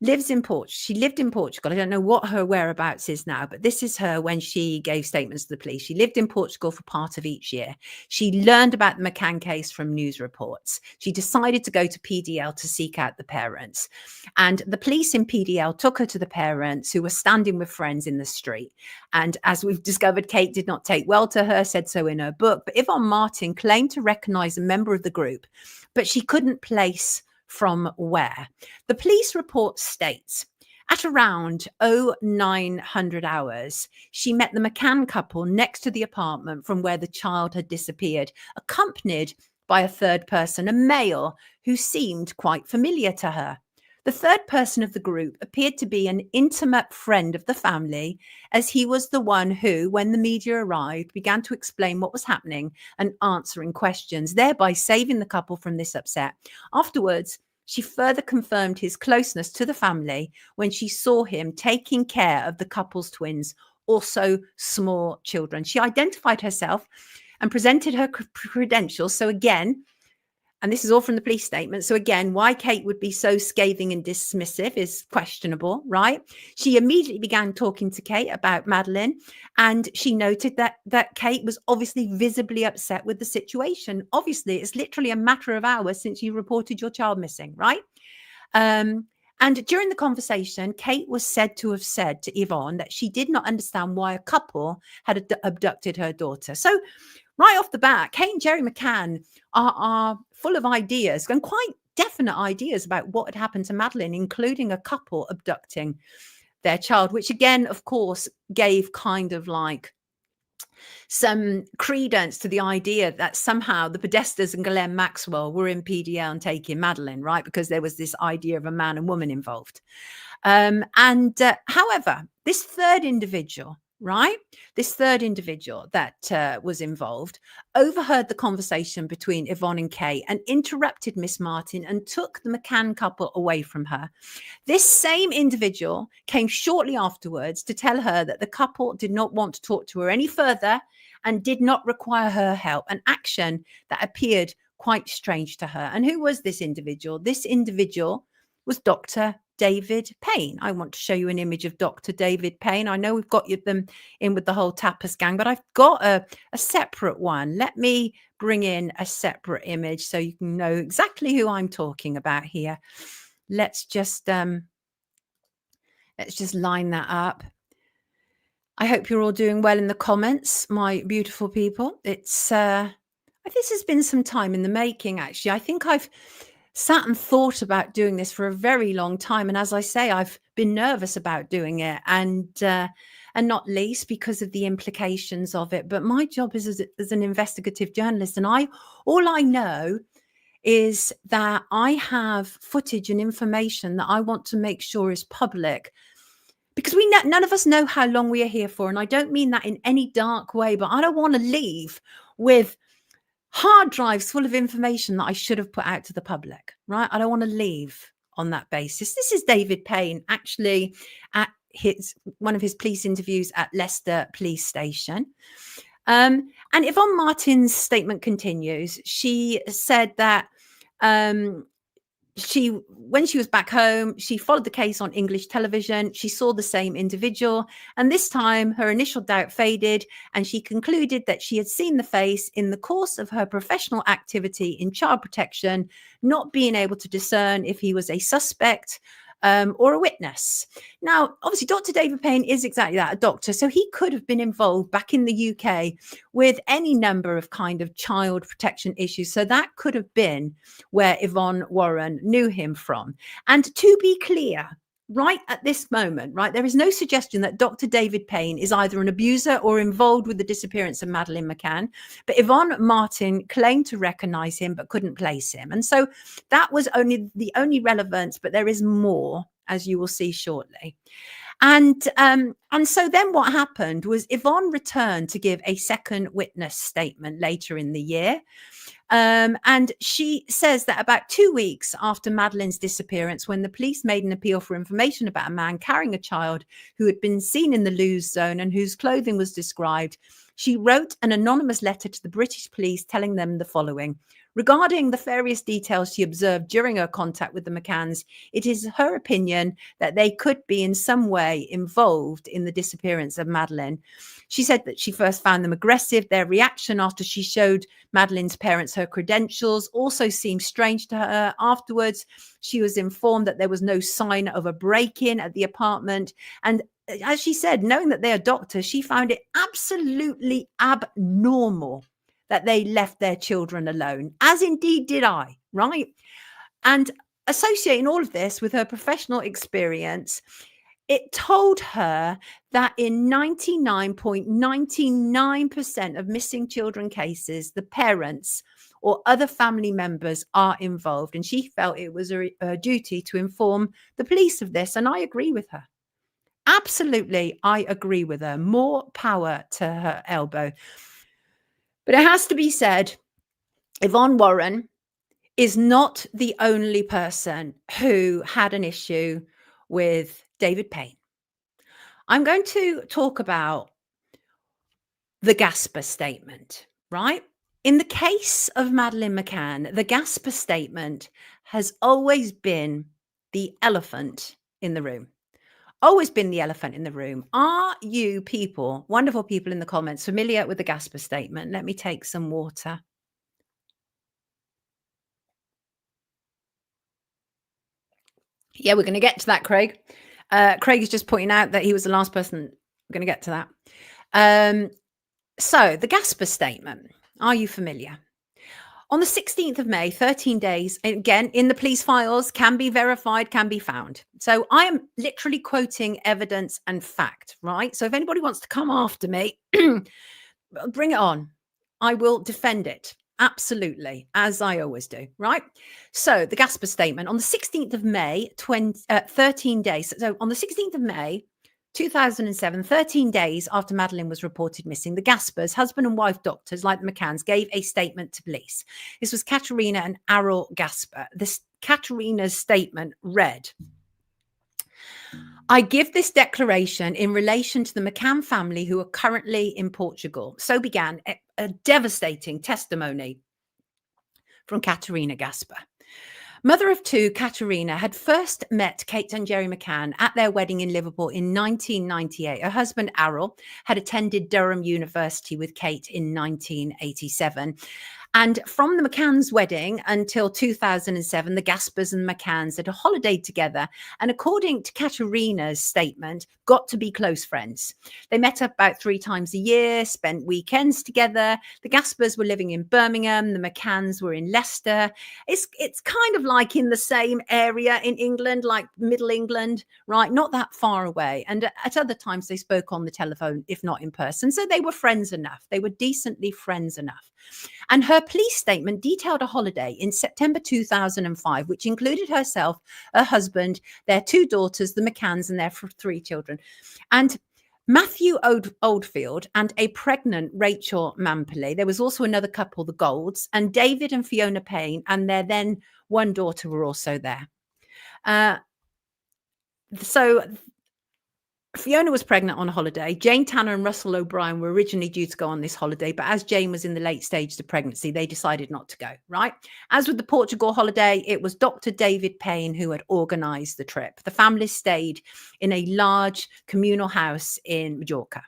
lives in Portugal. She lived in Portugal. I don't know what her whereabouts is now, but this is her when she gave statements to the police. She lived in Portugal for part of each year. She learned about the McCann case from news reports. She decided to go to PDL to seek out the parents. And the police in PDL took her to the parents, who were standing with friends in the street. And as we've discovered, Kate did not take well to her, said so in her book. But Yvonne Martin claimed to recognize a member of the group, but she couldn't place from where. The police report states at around 0900 hours, she met the McCann couple next to the apartment from where the child had disappeared, accompanied by a third person, a male who seemed quite familiar to her. The third person of the group appeared to be an intimate friend of the family, as he was the one who, when the media arrived, began to explain what was happening and answering questions, thereby saving the couple from this upset. Afterwards, she further confirmed his closeness to the family when she saw him taking care of the couple's twins, also small children. She identified herself and presented her credentials. So again, and this is all from the police statement. So again, why Kate would be so scathing and dismissive is questionable, right? She immediately began talking to Kate about Madeleine, and she noted that Kate was obviously visibly upset with the situation. Obviously, it's literally a matter of hours since you reported your child missing, right? And during the conversation, Kate was said to have said to Yvonne that she did not understand why a couple had abducted her daughter. So right off the bat, Kate and Jerry McCann are full of ideas, and quite definite ideas about what had happened to Madeleine, including a couple abducting their child, which again, of course, gave kind of like some credence to the idea that somehow the Podestas and Glenn Maxwell were in PDL and taking Madeleine, right? Because there was this idea of a man and woman involved. However, this third individual, right? This third individual that was involved overheard the conversation between Yvonne and Kate and interrupted Miss Martin and took the McCann couple away from her. This same individual came shortly afterwards to tell her that the couple did not want to talk to her any further and did not require her help, an action that appeared quite strange to her. And who was this individual? This individual was Dr. David Payne. I want to show you an image of Dr. David Payne. I know we've got them in with the whole Tapas gang, but I've got a separate one. Let me bring in a separate image so you can know exactly who I'm talking about here. Let's just line that up. I hope you're all doing well in the comments, my beautiful people. It's this has been some time in the making, actually. I think I've sat and thought about doing this for a very long time. And as I say, I've been nervous about doing it, and not least because of the implications of it. But my job is as an investigative journalist, and all I know is that I have footage and information that I want to make sure is public, because none of us know how long we are here for. And I don't mean that in any dark way, but I don't want to leave with hard drives full of information that I should have put out to the public, right? I don't want to leave on that basis. This is David Payne, actually, at one of his police interviews at Leicester Police Station. And Yvonne Martin's statement continues. She said that when she was back home, she followed the case on English television. She saw the same individual, and this time her initial doubt faded, and she concluded that she had seen the face in the course of her professional activity in child protection, not being able to discern if he was a suspect or a witness. Now, obviously, Dr. David Payne is exactly that, a doctor. So he could have been involved back in the UK with any number of kind of child protection issues. So that could have been where Yvonne Warren knew him from. And to be clear, right at this moment, right, there is no suggestion that Dr. David Payne is either an abuser or involved with the disappearance of Madeleine McCann. But Yvonne Martin claimed to recognize him but couldn't place him. And so that was only the only relevance, but there is more, as you will see shortly. And so then what happened was Yvonne returned to give a second witness statement later in the year. And she says that about 2 weeks after Madeleine's disappearance, when the police made an appeal for information about a man carrying a child who had been seen in the lose zone and whose clothing was described, she wrote an anonymous letter to the British police telling them the following. Regarding the various details she observed during her contact with the McCanns, it is her opinion that they could be in some way involved in the disappearance of Madeleine. She said that she first found them aggressive. Their reaction after she showed Madeleine's parents her credentials also seemed strange to her. Afterwards, she was informed that there was no sign of a break-in at the apartment. And as she said, knowing that they are doctors, she found it absolutely abnormal that they left their children alone, as indeed did I, right? And associating all of this with her professional experience, it told her that in 99.99% of missing children cases, the parents or other family members are involved. And she felt it was her duty to inform the police of this. And I agree with her. Absolutely, I agree with her. More power to her elbow. But it has to be said, Yvonne Warren is not the only person who had an issue with David Payne. I'm going to talk about the Gasper statement, right? In the case of Madeleine McCann, the Gasper statement has always been the elephant in the room. Always been the elephant in the room. Are you people, wonderful people in the comments, familiar with the Gasper statement? Let me take some water. Yeah, we're going to get to that, Craig. Craig is just pointing out that he was the last person. We're going to get to that. So the Gasper statement, are you familiar? On the 16th of May, 13 days, again, in the police files, can be verified, can be found. So I am literally quoting evidence and fact, right? So if anybody wants to come after me, bring it on. I will defend it. Absolutely, as I always do, right? So the Gasper statement on the 16th of May, 13 days. So on the 16th of May, 2007, 13 days after Madeleine was reported missing, the Gaspers, husband and wife doctors like the McCanns, gave a statement to police. This was Katerina and Errol Gasper. Katerina's statement read, I give this declaration in relation to the McCann family who are currently in Portugal. So began a devastating testimony from Katerina Gasper. Mother of two, Katerina had first met Kate and Jerry McCann at their wedding in Liverpool in 1998. Her husband, Errol, had attended Durham University with Kate in 1987. And from the McCann's wedding until 2007, the Gaspers and McCanns had holidayed together. And according to Katerina's statement, got to be close friends. They met up about 3 times a year, spent weekends together. The Gaspers were living in Birmingham. The McCanns were in Leicester. It's kind of like in the same area in England, like Middle England, right? Not that far away. And at other times they spoke on the telephone, if not in person. So they were friends enough. They were decently friends enough. And her police statement detailed a holiday in September 2005, which included herself, her husband, their 2 daughters, the McCanns, and their 3 children. And Matthew Oldfield and a pregnant Rachel Mampeley. There was also another couple, the Golds, and David and Fiona Payne, and their then 1 daughter were also there. So Fiona was pregnant on a holiday. Jane Tanner and Russell O'Brien were originally due to go on this holiday, but as Jane was in the late stages of pregnancy, they decided not to go, right? As with the Portugal holiday, it was Dr. David Payne who had organised the trip. The family stayed in a large communal house in Majorca.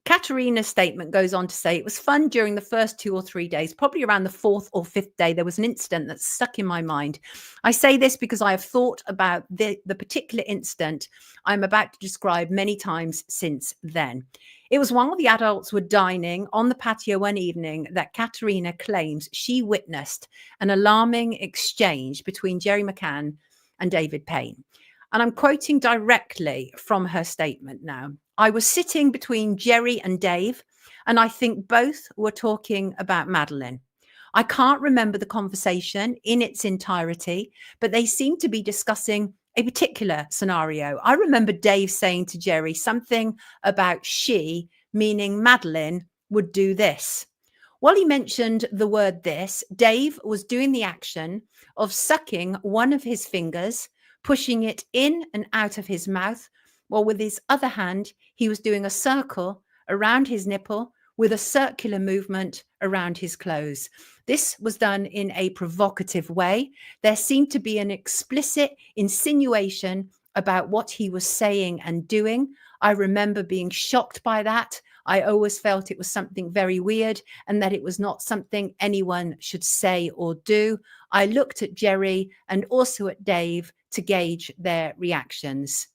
Katerina's statement goes on to say it was fun during the first 2 or 3 days. Probably around the 4th or 5th day, there was an incident that stuck in my mind. I say this because I have thought about the particular incident I'm about to describe many times since then. It was while the adults were dining on the patio one evening that Katerina claims she witnessed an alarming exchange between Jerry McCann and David Payne. And I'm quoting directly from her statement now. I was sitting between Jerry and Dave, and I think both were talking about Madeleine. I can't remember the conversation in its entirety, but they seemed to be discussing a particular scenario. I remember Dave saying to Jerry something about she, meaning Madeleine, would do this. While he mentioned the word this, Dave was doing the action of sucking one of his fingers, pushing it in and out of his mouth, while with his other hand, he was doing a circle around his nipple with a circular movement around his clothes. This was done in a provocative way. There seemed to be an explicit insinuation about what he was saying and doing. I remember being shocked by that. I always felt it was something very weird and that it was not something anyone should say or do. I looked at Jerry and also at Dave to gauge their reactions.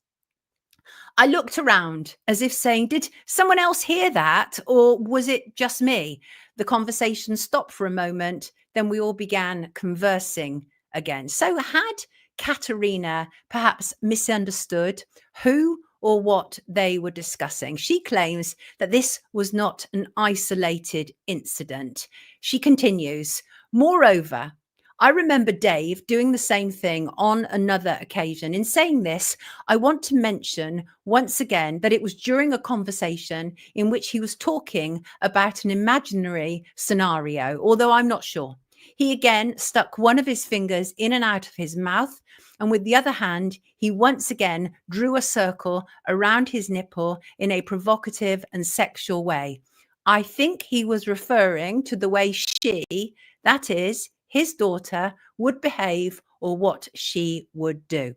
I looked around as if saying, did someone else hear that, or was it just me? The conversation stopped for a moment. Then we all began conversing again. So had Katerina perhaps misunderstood who or what they were discussing? She claims that this was not an isolated incident. She continues, moreover, I remember Dave doing the same thing on another occasion. In saying this, I want to mention once again that it was during a conversation in which he was talking about an imaginary scenario, although I'm not sure. He again stuck one of his fingers in and out of his mouth, and with the other hand, he once again drew a circle around his nipple in a provocative and sexual way. I think he was referring to the way she, that is, his daughter, would behave or what she would do.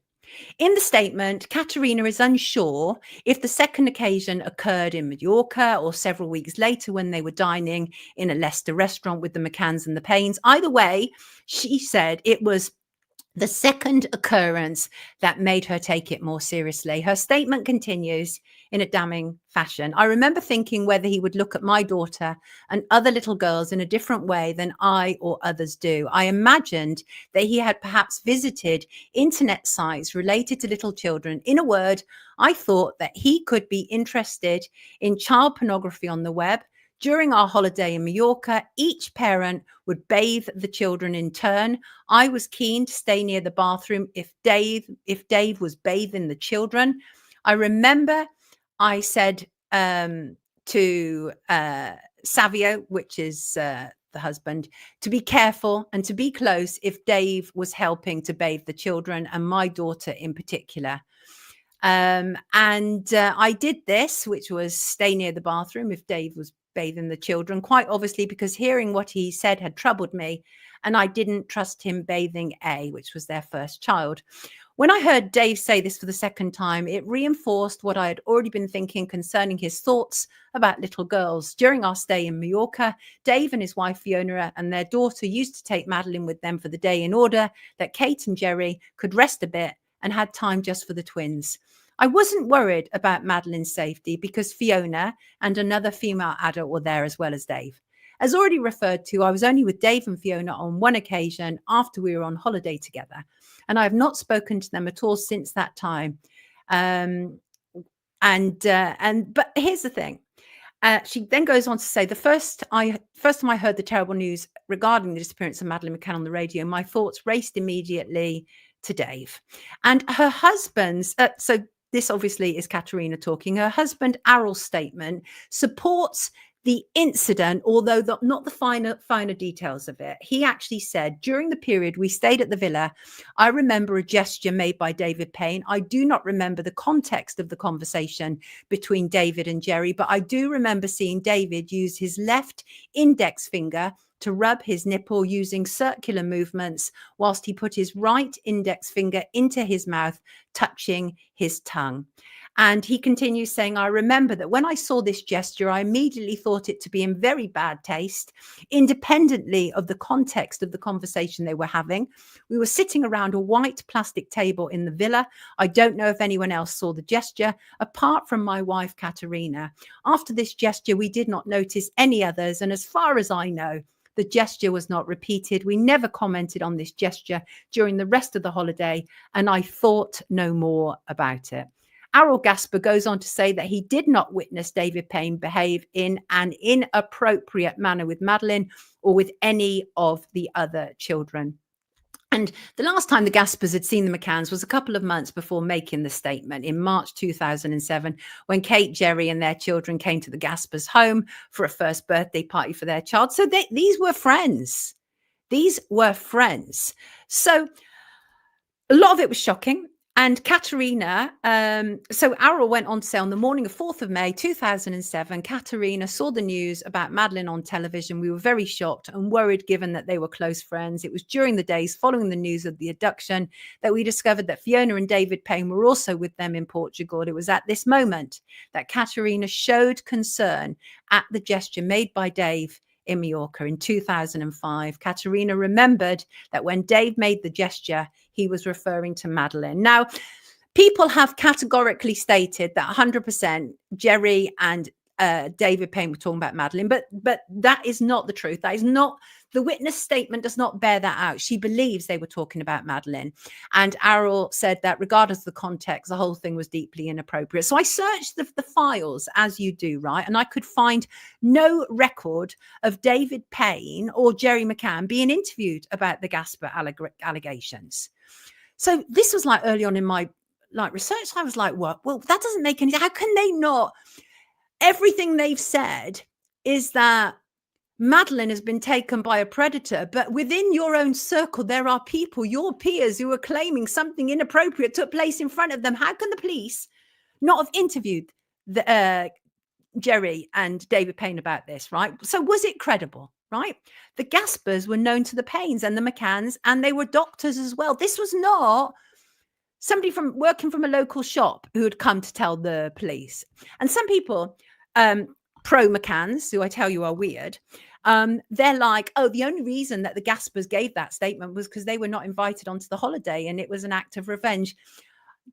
In the statement, Katerina is unsure if the second occasion occurred in Mallorca or several weeks later when they were dining in a Leicester restaurant with the McCanns and the Paynes. Either way, she said it was the second occurrence that made her take it more seriously. Her statement continues in a damning fashion. I remember thinking whether he would look at my daughter and other little girls in a different way than I or others do. I imagined that he had perhaps visited internet sites related to little children. In a word, I thought that he could be interested in child pornography on the web. During our holiday in Mallorca, each parent would bathe the children in turn. I was keen to stay near the bathroom if Dave was bathing the children. I remember I said to Savio, which is the husband, to be careful and to be close if Dave was helping to bathe the children, and my daughter in particular. I did this, which was stay near the bathroom if Dave was bathing the children, quite obviously because hearing what he said had troubled me, and I didn't trust him bathing A, which was their first child. When I heard Dave say this for the second time, it reinforced what I had already been thinking concerning his thoughts about little girls. During our stay in Mallorca, Dave and his wife Fiona and their daughter used to take Madeleine with them for the day in order that Kate and Jerry could rest a bit and had time just for the twins. I wasn't worried about Madeleine's safety because Fiona and another female adult were there as well as Dave. As already referred to, I was only with Dave and Fiona on one occasion after we were on holiday together, and I have not spoken to them at all since that time. But here's the thing. She then goes on to say, the first time I heard the terrible news regarding the disappearance of Madeleine McCann on the radio, my thoughts raced immediately to Dave. And her husband's, so this obviously is Katerina talking, her husband Errol's statement supports the incident, although not the finer details of it. He actually said, during the period we stayed at the villa, I remember a gesture made by David Payne. I do not remember the context of the conversation between David and Jerry, but I do remember seeing David use his left index finger to rub his nipple using circular movements whilst he put his right index finger into his mouth, touching his tongue. And he continues saying, I remember that when I saw this gesture, I immediately thought it to be in very bad taste, independently of the context of the conversation they were having. We were sitting around a white plastic table in the villa. I don't know if anyone else saw the gesture, apart from my wife, Katerina. After this gesture, we did not notice any others. And as far as I know, The gesture was not repeated. We never commented on this gesture during the rest of the holiday, and I thought no more about it. Errol Gasper goes on to say that he did not witness David Payne behave in an inappropriate manner with Madeleine or with any of the other children. And the last time the Gaspers had seen the McCanns was a couple of months before making the statement in March 2007, when Kate, Jerry and their children came to the Gaspers' home for a first birthday party for their child. So these were friends. These were friends. So a lot of it was shocking. And Katerina, so Errol went on to say on the morning of 4th of May, 2007, Katerina saw the news about Madeleine on television. We were very shocked and worried given that they were close friends. It was during the days following the news of the abduction that we discovered that Fiona and David Payne were also with them in Portugal. It was at this moment that Katerina showed concern at the gesture made by Dave in Mallorca in 2005. Katerina remembered that when Dave made the gesture, he was referring to Madeleine. Now, people have categorically stated that 100% Jerry and David Payne were talking about Madeleine, but that is not the truth. That is not, the witness statement does not bear that out. She believes they were talking about Madeleine. And Errol said that regardless of the context, the whole thing was deeply inappropriate. So I searched the files, as you do, right? And I could find no record of David Payne or Jerry McCann being interviewed about the Gasper allegations. So this was like early on in my research. I was like, what? Well, that doesn't make any, how can they not? Everything they've said is that Madeleine has been taken by a predator, but within your own circle, there are people, your peers, who are claiming something inappropriate took place in front of them. How can the police not have interviewed Jerry and David Payne about this, right? So was it credible, right? The Gaspers were known to the Paynes and the McCanns, and they were doctors as well. This was not somebody from working from a local shop who had come to tell the police. And some people, pro McCanns, who I tell you are weird, they're like, oh, the only reason that the Gaspers gave that statement was because they were not invited onto the holiday and it was an act of revenge.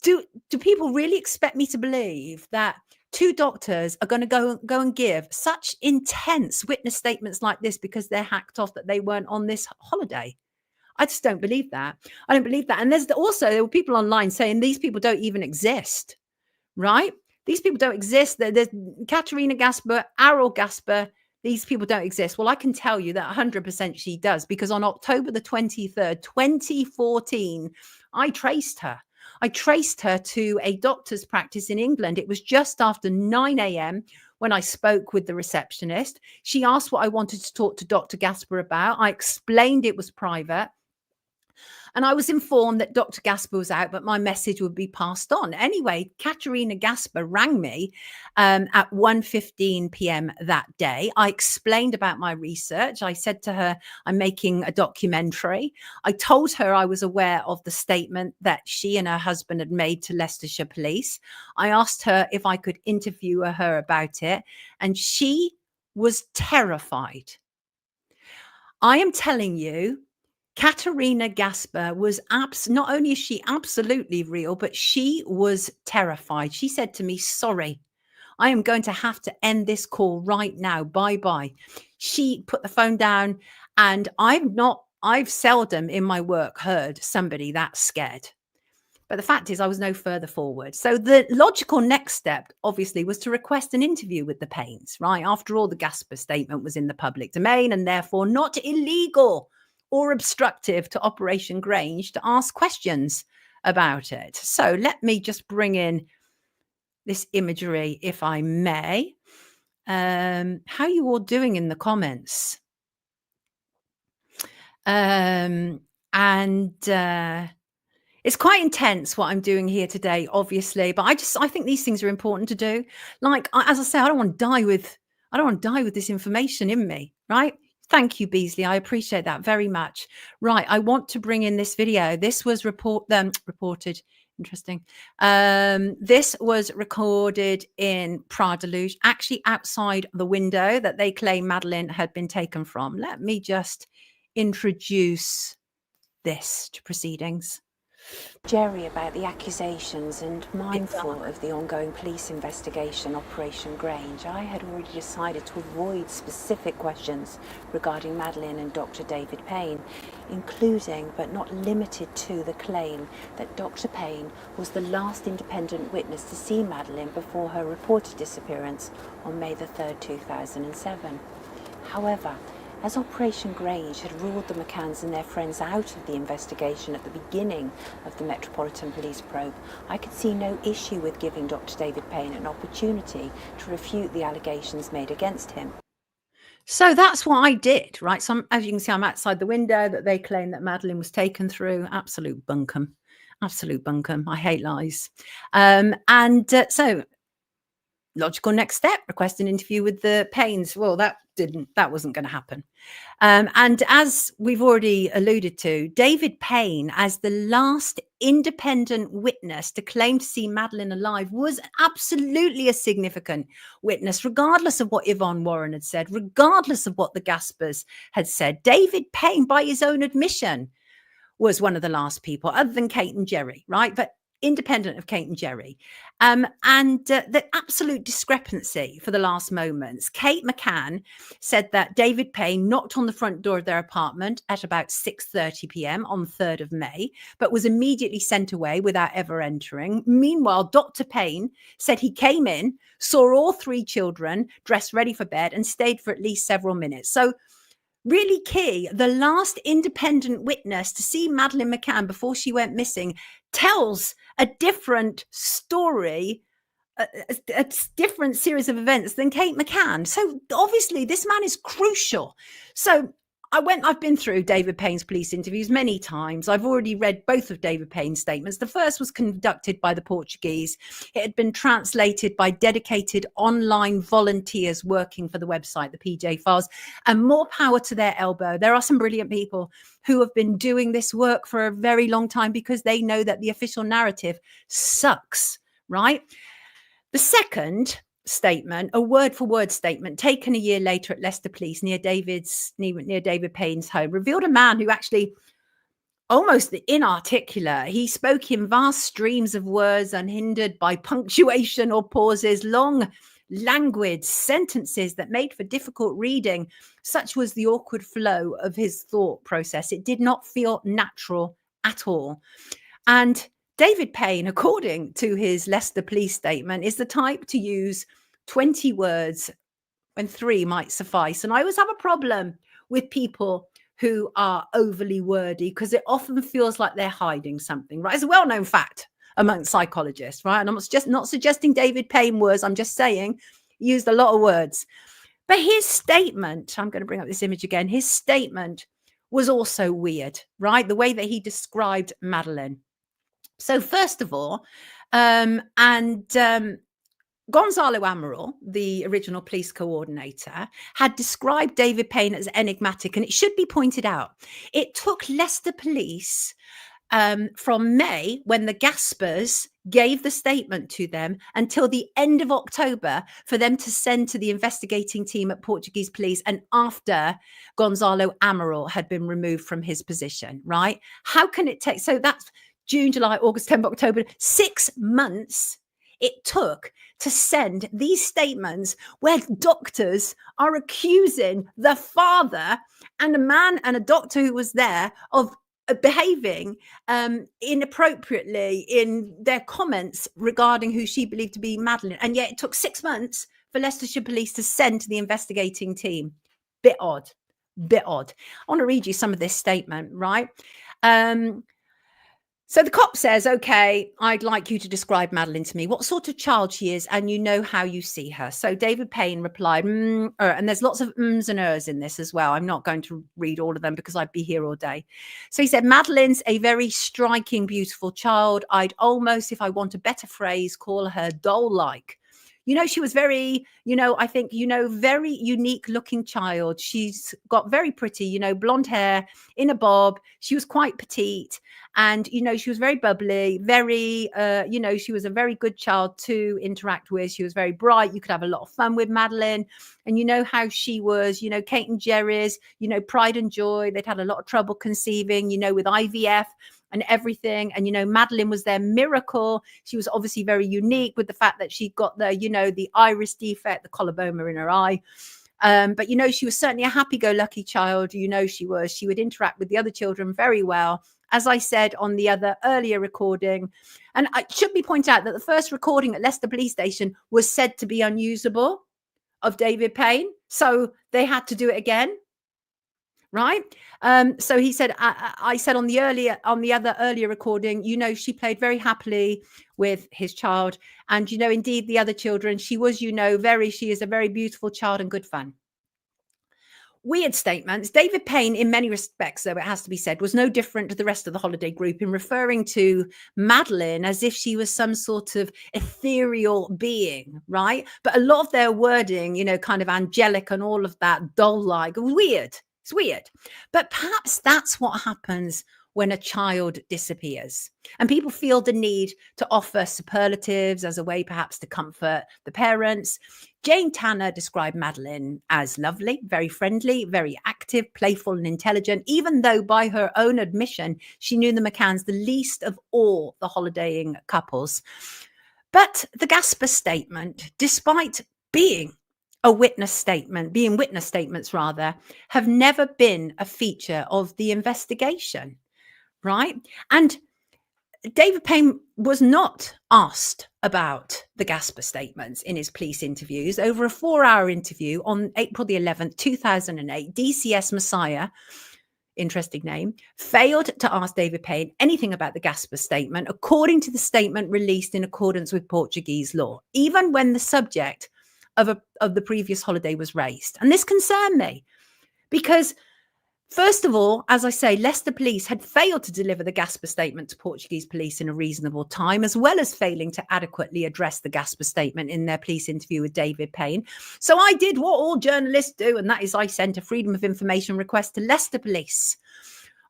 Do people really expect me to believe that two doctors are going to go and give such intense witness statements like this because they're hacked off that they weren't on this holiday? I just don't believe that. I don't believe that. And there were people online saying these people don't even exist, right? These people don't exist. There's Katerina Gasper, Errol Gasper. These people don't exist. Well, I can tell you that 100% she does, because on October the 23rd, 2014, I traced her. I traced her to a doctor's practice in England. It was just after 9 a.m. when I spoke with the receptionist. She asked what I wanted to talk to Dr. Gasper about. I explained it was private. And I was informed that Dr. Gasper was out, but my message would be passed on. Anyway, Katerina Gasper rang me at 1:15 p.m. that day. I explained about my research. I said to her, I'm making a documentary. I told her I was aware of the statement that she and her husband had made to Leicestershire police. I asked her if I could interview her about it, and she was terrified. I am telling you, Katerina Gasper was not only is she absolutely real, but she was terrified. She said to me, sorry, I am going to have to end this call right now. Bye-bye. She put the phone down, and I've seldom in my work heard somebody that scared. But the fact is, I was no further forward. So the logical next step, obviously, was to request an interview with the Paynes, right? After all, the Gasper statement was in the public domain and therefore not illegal or obstructive to Operation Grange to ask questions about it. So let me just bring in this imagery, if I may. How are you all doing in the comments? It's quite intense what I'm doing here today, obviously, but I think these things are important to do. Like, as I say, I don't want to die with this information in me, right? Thank you, Beasley. I appreciate that very much. Right. I want to bring in this video. This was reported. Interesting. This was recorded in Pradeluge, actually outside the window that they claim Madeleine had been taken from. Let me just introduce this to proceedings. Jerry, about the accusations, and mindful of the ongoing police investigation, Operation Grange, I had already decided to avoid specific questions regarding Madeleine and Dr. David Payne, including but not limited to the claim that Dr. Payne was the last independent witness to see Madeleine before her reported disappearance on May the 3rd, 2007. However, as Operation Grange had ruled the McCanns and their friends out of the investigation at the beginning of the Metropolitan Police probe, I could see no issue with giving Dr. David Payne an opportunity to refute the allegations made against him. So that's what I did, right? So as you can see, I'm outside the window that they claim that Madeleine was taken through. Absolute bunkum. Absolute bunkum. I hate lies. So logical next step, request an interview with the Paynes. Well, that wasn't going to happen. And as we've already alluded to, David Payne, as the last independent witness to claim to see Madeleine alive, was absolutely a significant witness, regardless of what Yvonne Warren had said, regardless of what the Gaspers had said. David Payne, by his own admission, was one of the last people, other than Kate and Jerry, right? But independent of Kate and Jerry. The absolute discrepancy for the last moments. Kate McCann said that David Payne knocked on the front door of their apartment at about 6:30 p.m. on 3rd of May, but was immediately sent away without ever entering. Meanwhile, Dr. Payne said he came in, saw all 3 children dressed ready for bed, and stayed for at least several minutes. So really key, the last independent witness to see Madeleine McCann before she went missing tells a different story, a different series of events than Kate McCann. So obviously this man is crucial. So I've been through David Payne's police interviews many times. I've already read both of David Payne's statements. The first was conducted by the Portuguese. It had been translated by dedicated online volunteers working for the website, the PJ Files, and more power to their elbow. There are some brilliant people who have been doing this work for a very long time because they know that the official narrative sucks, right? The second statement, a word-for-word statement taken a year later at Leicester Police near David Payne's home, revealed a man who actually almost inarticulate. He spoke in vast streams of words, unhindered by punctuation or pauses, long, languid sentences that made for difficult reading. Such was the awkward flow of his thought process. It did not feel natural at all. And David Payne, according to his Leicester Police statement, is the type to use 20 words when 3 might suffice. And I always have a problem with people who are overly wordy because it often feels like they're hiding something, right? It's a well-known fact amongst psychologists, right? And I'm just not suggesting David Payne was, I'm just saying he used a lot of words. But his statement, I'm going to bring up this image again, his statement was also weird, right? The way that he described Madeleine. So first of all, Gonzalo Amaral, the original police coordinator, had described David Payne as enigmatic, and it should be pointed out, it took Leicester Police from May, when the Gaspers gave the statement to them, until the end of October for them to send to the investigating team at Portuguese police, and after Gonzalo Amaral had been removed from his position, right? How can it take, so that's June, July, August, September, October, 6 months it took to send these statements where doctors are accusing the father and a man and a doctor who was there of behaving inappropriately in their comments regarding who she believed to be Madeleine. And yet it took 6 months for Leicestershire Police to send to the investigating team. Bit odd. I want to read you some of this statement, right? So the cop says, okay, I'd like you to describe Madeleine to me, what sort of child she is, and you know how you see her. So David Payne replied, and there's lots of ums and ers in this as well. I'm not going to read all of them because I'd be here all day. So he said, Madeleine's a very striking, beautiful child. I'd almost, if I want a better phrase, call her doll-like. You know, she was very, I think, very unique looking child. She's got very pretty, blonde hair in a bob. She was quite petite. And, she was very bubbly, very, she was a very good child to interact with. She was very bright. You could have a lot of fun with Madeleine. And you know how she was, Kate and Jerry's, pride and joy. They'd had a lot of trouble conceiving, with IVF. and everything. And, you know, Madeleine was their miracle. She was obviously very unique with the fact that she got the, you know, the iris defect, the coloboma in her eye. But, you know, she was certainly a happy-go-lucky child. You know, she would interact with the other children very well. As I said on the other earlier recording, and it should be pointed out that the first recording at Leicester Police Station was said to be unusable of David Payne. So they had to do it again. Right. So he said, I said on the other earlier recording, you know, she played very happily with his child. And, you know, indeed, the other children, she was, you know, she is a very beautiful child and good fun. Weird statements. David Payne, in many respects, though, it has to be said, was no different to the rest of the holiday group in referring to Madeleine as if she was some sort of ethereal being, right? But a lot of their wording, you know, kind of angelic and all of that, doll-like, weird. It's weird. But perhaps that's what happens when a child disappears. And people feel the need to offer superlatives as a way perhaps to comfort the parents. Jane Tanner described Madeleine as lovely, very friendly, very active, playful and intelligent, even though by her own admission, she knew the McCanns the least of all the holidaying couples. But the Gasper statement, despite being witness statements rather, have never been a feature of the investigation. Right. And David Payne was not asked about the Gasper statements in his police interviews. Over a 4-hour interview on April the 11th, 2008, DCS Messiah, interesting name, failed to ask David Payne anything about the Gasper statement, according to the statement released in accordance with Portuguese law, even when the subject of the previous holiday was raised. And this concerned me because, first of all, as I say, Leicester Police had failed to deliver the Gasper statement to Portuguese police in a reasonable time, as well as failing to adequately address the Gasper statement in their police interview with David Payne. So I did what all journalists do, and that is I sent a Freedom of Information request to Leicester Police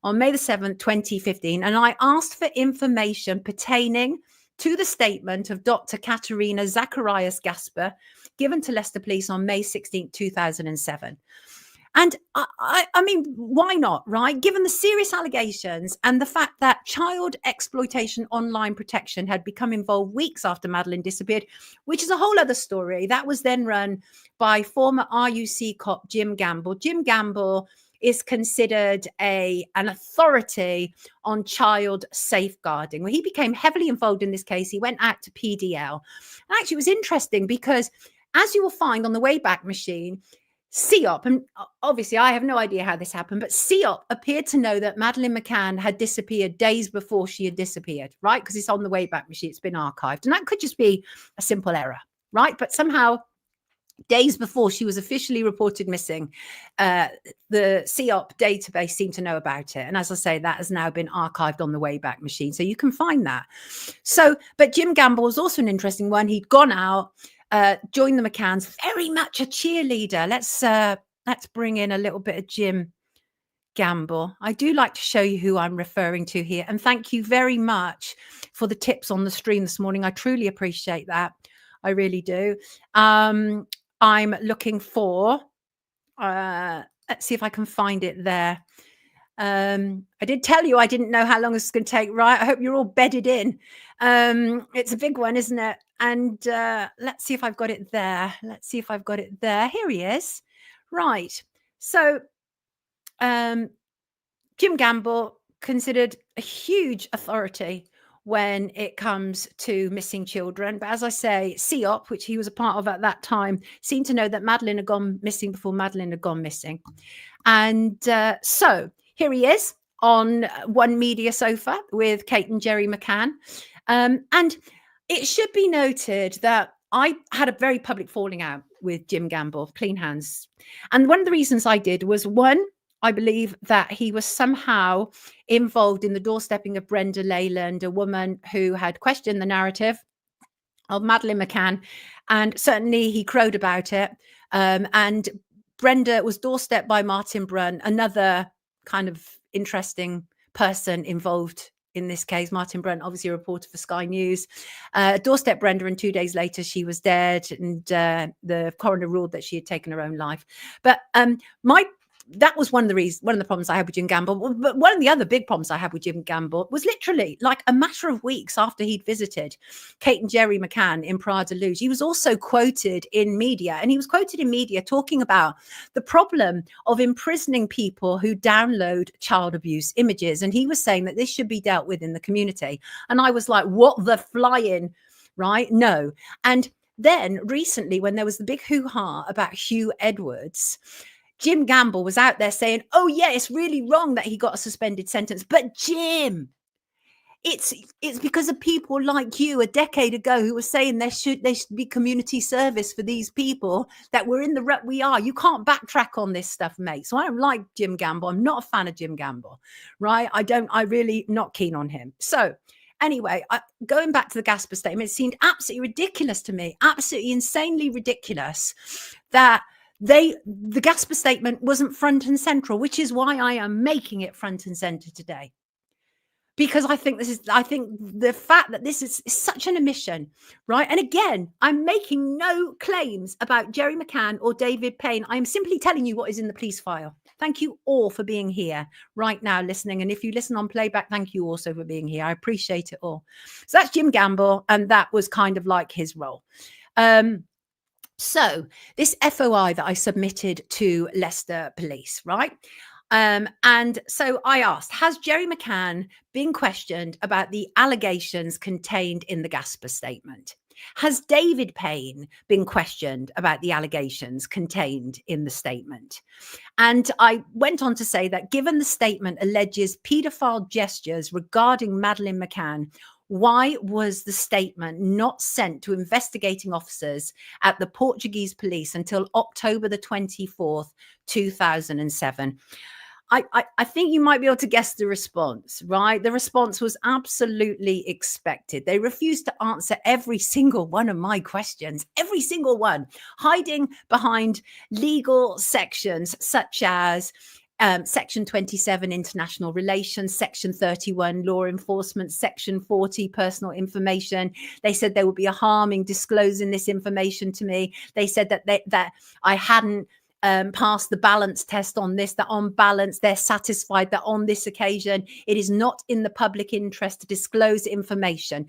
on May the 7th, 2015, and I asked for information pertaining to the statement of Dr. Katerina Zacharias Gasper, given to Leicester Police on May 16, 2007. And I mean, why not, right? Given the serious allegations and the fact that child exploitation online protection had become involved weeks after Madeleine disappeared, which is a whole other story. That was then run by former RUC cop Jim Gamble. Jim Gamble is considered an authority on child safeguarding. Well, he became heavily involved in this case. He went out to PDL. And actually, it was interesting because, as you will find on the Wayback Machine, CEOP, and obviously I have no idea how this happened, but CEOP appeared to know that Madeleine McCann had disappeared days before she had disappeared, right? Because it's on the Wayback Machine, it's been archived. And that could just be a simple error, right? But somehow, days before she was officially reported missing, the CEOP database seemed to know about it. And as I say, that has now been archived on the Wayback Machine. So you can find that. So, but Jim Gamble was also an interesting one. He'd gone out, joined the McCanns, very much a cheerleader. Let's bring in a little bit of Jim Gamble. I do like to show you who I'm referring to here. And thank you very much for the tips on the stream this morning. I truly appreciate that. I really do. I'm looking for, let's see if I can find it there. I did tell you I didn't know how long this is going to take, right? I hope you're all bedded in. It's a big one, isn't it? And let's see if I've got it there. Here he is. Right. So Jim Gamble, considered a huge authority when it comes to missing children. But as I say, CEOP, which he was a part of at that time, seemed to know that Madeleine had gone missing before Madeleine had gone missing. And so here he is on One Media sofa with Kate and Jerry McCann. And it should be noted that I had a very public falling out with Jim Gamble, clean hands. And one of the reasons I did was, one, I believe that he was somehow involved in the doorstepping of Brenda Leyland, a woman who had questioned the narrative of Madeleine McCann, and certainly he crowed about it. And Brenda was doorstepped by Martin Brunn, another kind of interesting person involved in this case. Martin Brunn, obviously a reporter for Sky News, doorstepped Brenda, and 2 days later she was dead, and the coroner ruled that she had taken her own life. But my that was one of the problems I had with Jim Gamble. But one of the other big problems I had with Jim Gamble was literally like a matter of weeks after he'd visited Kate and Jerry McCann in Prada Luge. He was also quoted in media, and he was quoted in media talking about the problem of imprisoning people who download child abuse images. And he was saying that this should be dealt with in the community. And I was like, what the flying, right? No. And then recently, when there was the big hoo-ha about Hugh Edwards, Jim Gamble was out there saying, oh, yeah, it's really wrong that he got a suspended sentence. But Jim, it's because of people like you a decade ago who were saying there should be community service for these people that we're in the rut we are. You can't backtrack on this stuff, mate. So I don't like Jim Gamble. I'm not a fan of Jim Gamble, right? I really not keen on him. So anyway, going back to the Gasper statement, it seemed absolutely ridiculous to me, absolutely insanely ridiculous that the Gasper statement wasn't front and central, which is why I am making it front and center today. Because I think the fact that this is such an omission, right? And again, I'm making no claims about Jerry McCann or David Payne. I'm simply telling you what is in the police file. Thank you all for being here right now listening. And if you listen on playback, thank you also for being here. I appreciate it all. So that's Jim Gamble, and that was kind of like his role. So this FOI that I submitted to Leicester Police, right? And so I asked, has Jerry McCann been questioned about the allegations contained in the Gasper statement? Has David Payne been questioned about the allegations contained in the statement? And I went on to say that given the statement alleges paedophile gestures regarding Madeleine McCann, why was the statement not sent to investigating officers at the Portuguese police until October the 24th, 2007? I think you might be able to guess the response, right? The response was absolutely expected. They refused to answer every single one of my questions, every single one, hiding behind legal sections such as Section 27, International Relations, Section 31, Law Enforcement, Section 40, Personal Information. They said there would be a harm in disclosing this information to me. They said that I hadn't passed the balance test on this, that on balance, they're satisfied that on this occasion, it is not in the public interest to disclose information.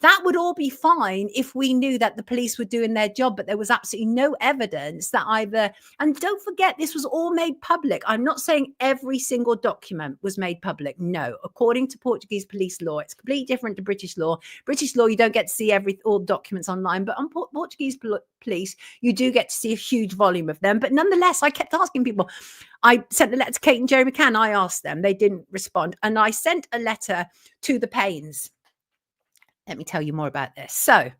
That would all be fine if we knew that the police were doing their job, but there was absolutely no evidence that either. And don't forget, this was all made public. I'm not saying every single document was made public. No, according to Portuguese police law, it's completely different to British law. British law, you don't get to see all documents online, but on Portuguese police, you do get to see a huge volume of them. But nonetheless, I kept asking people. I sent a letter to Kate and Jerry McCann. I asked them, they didn't respond. And I sent a letter to the Paynes. Let me tell you more about this. So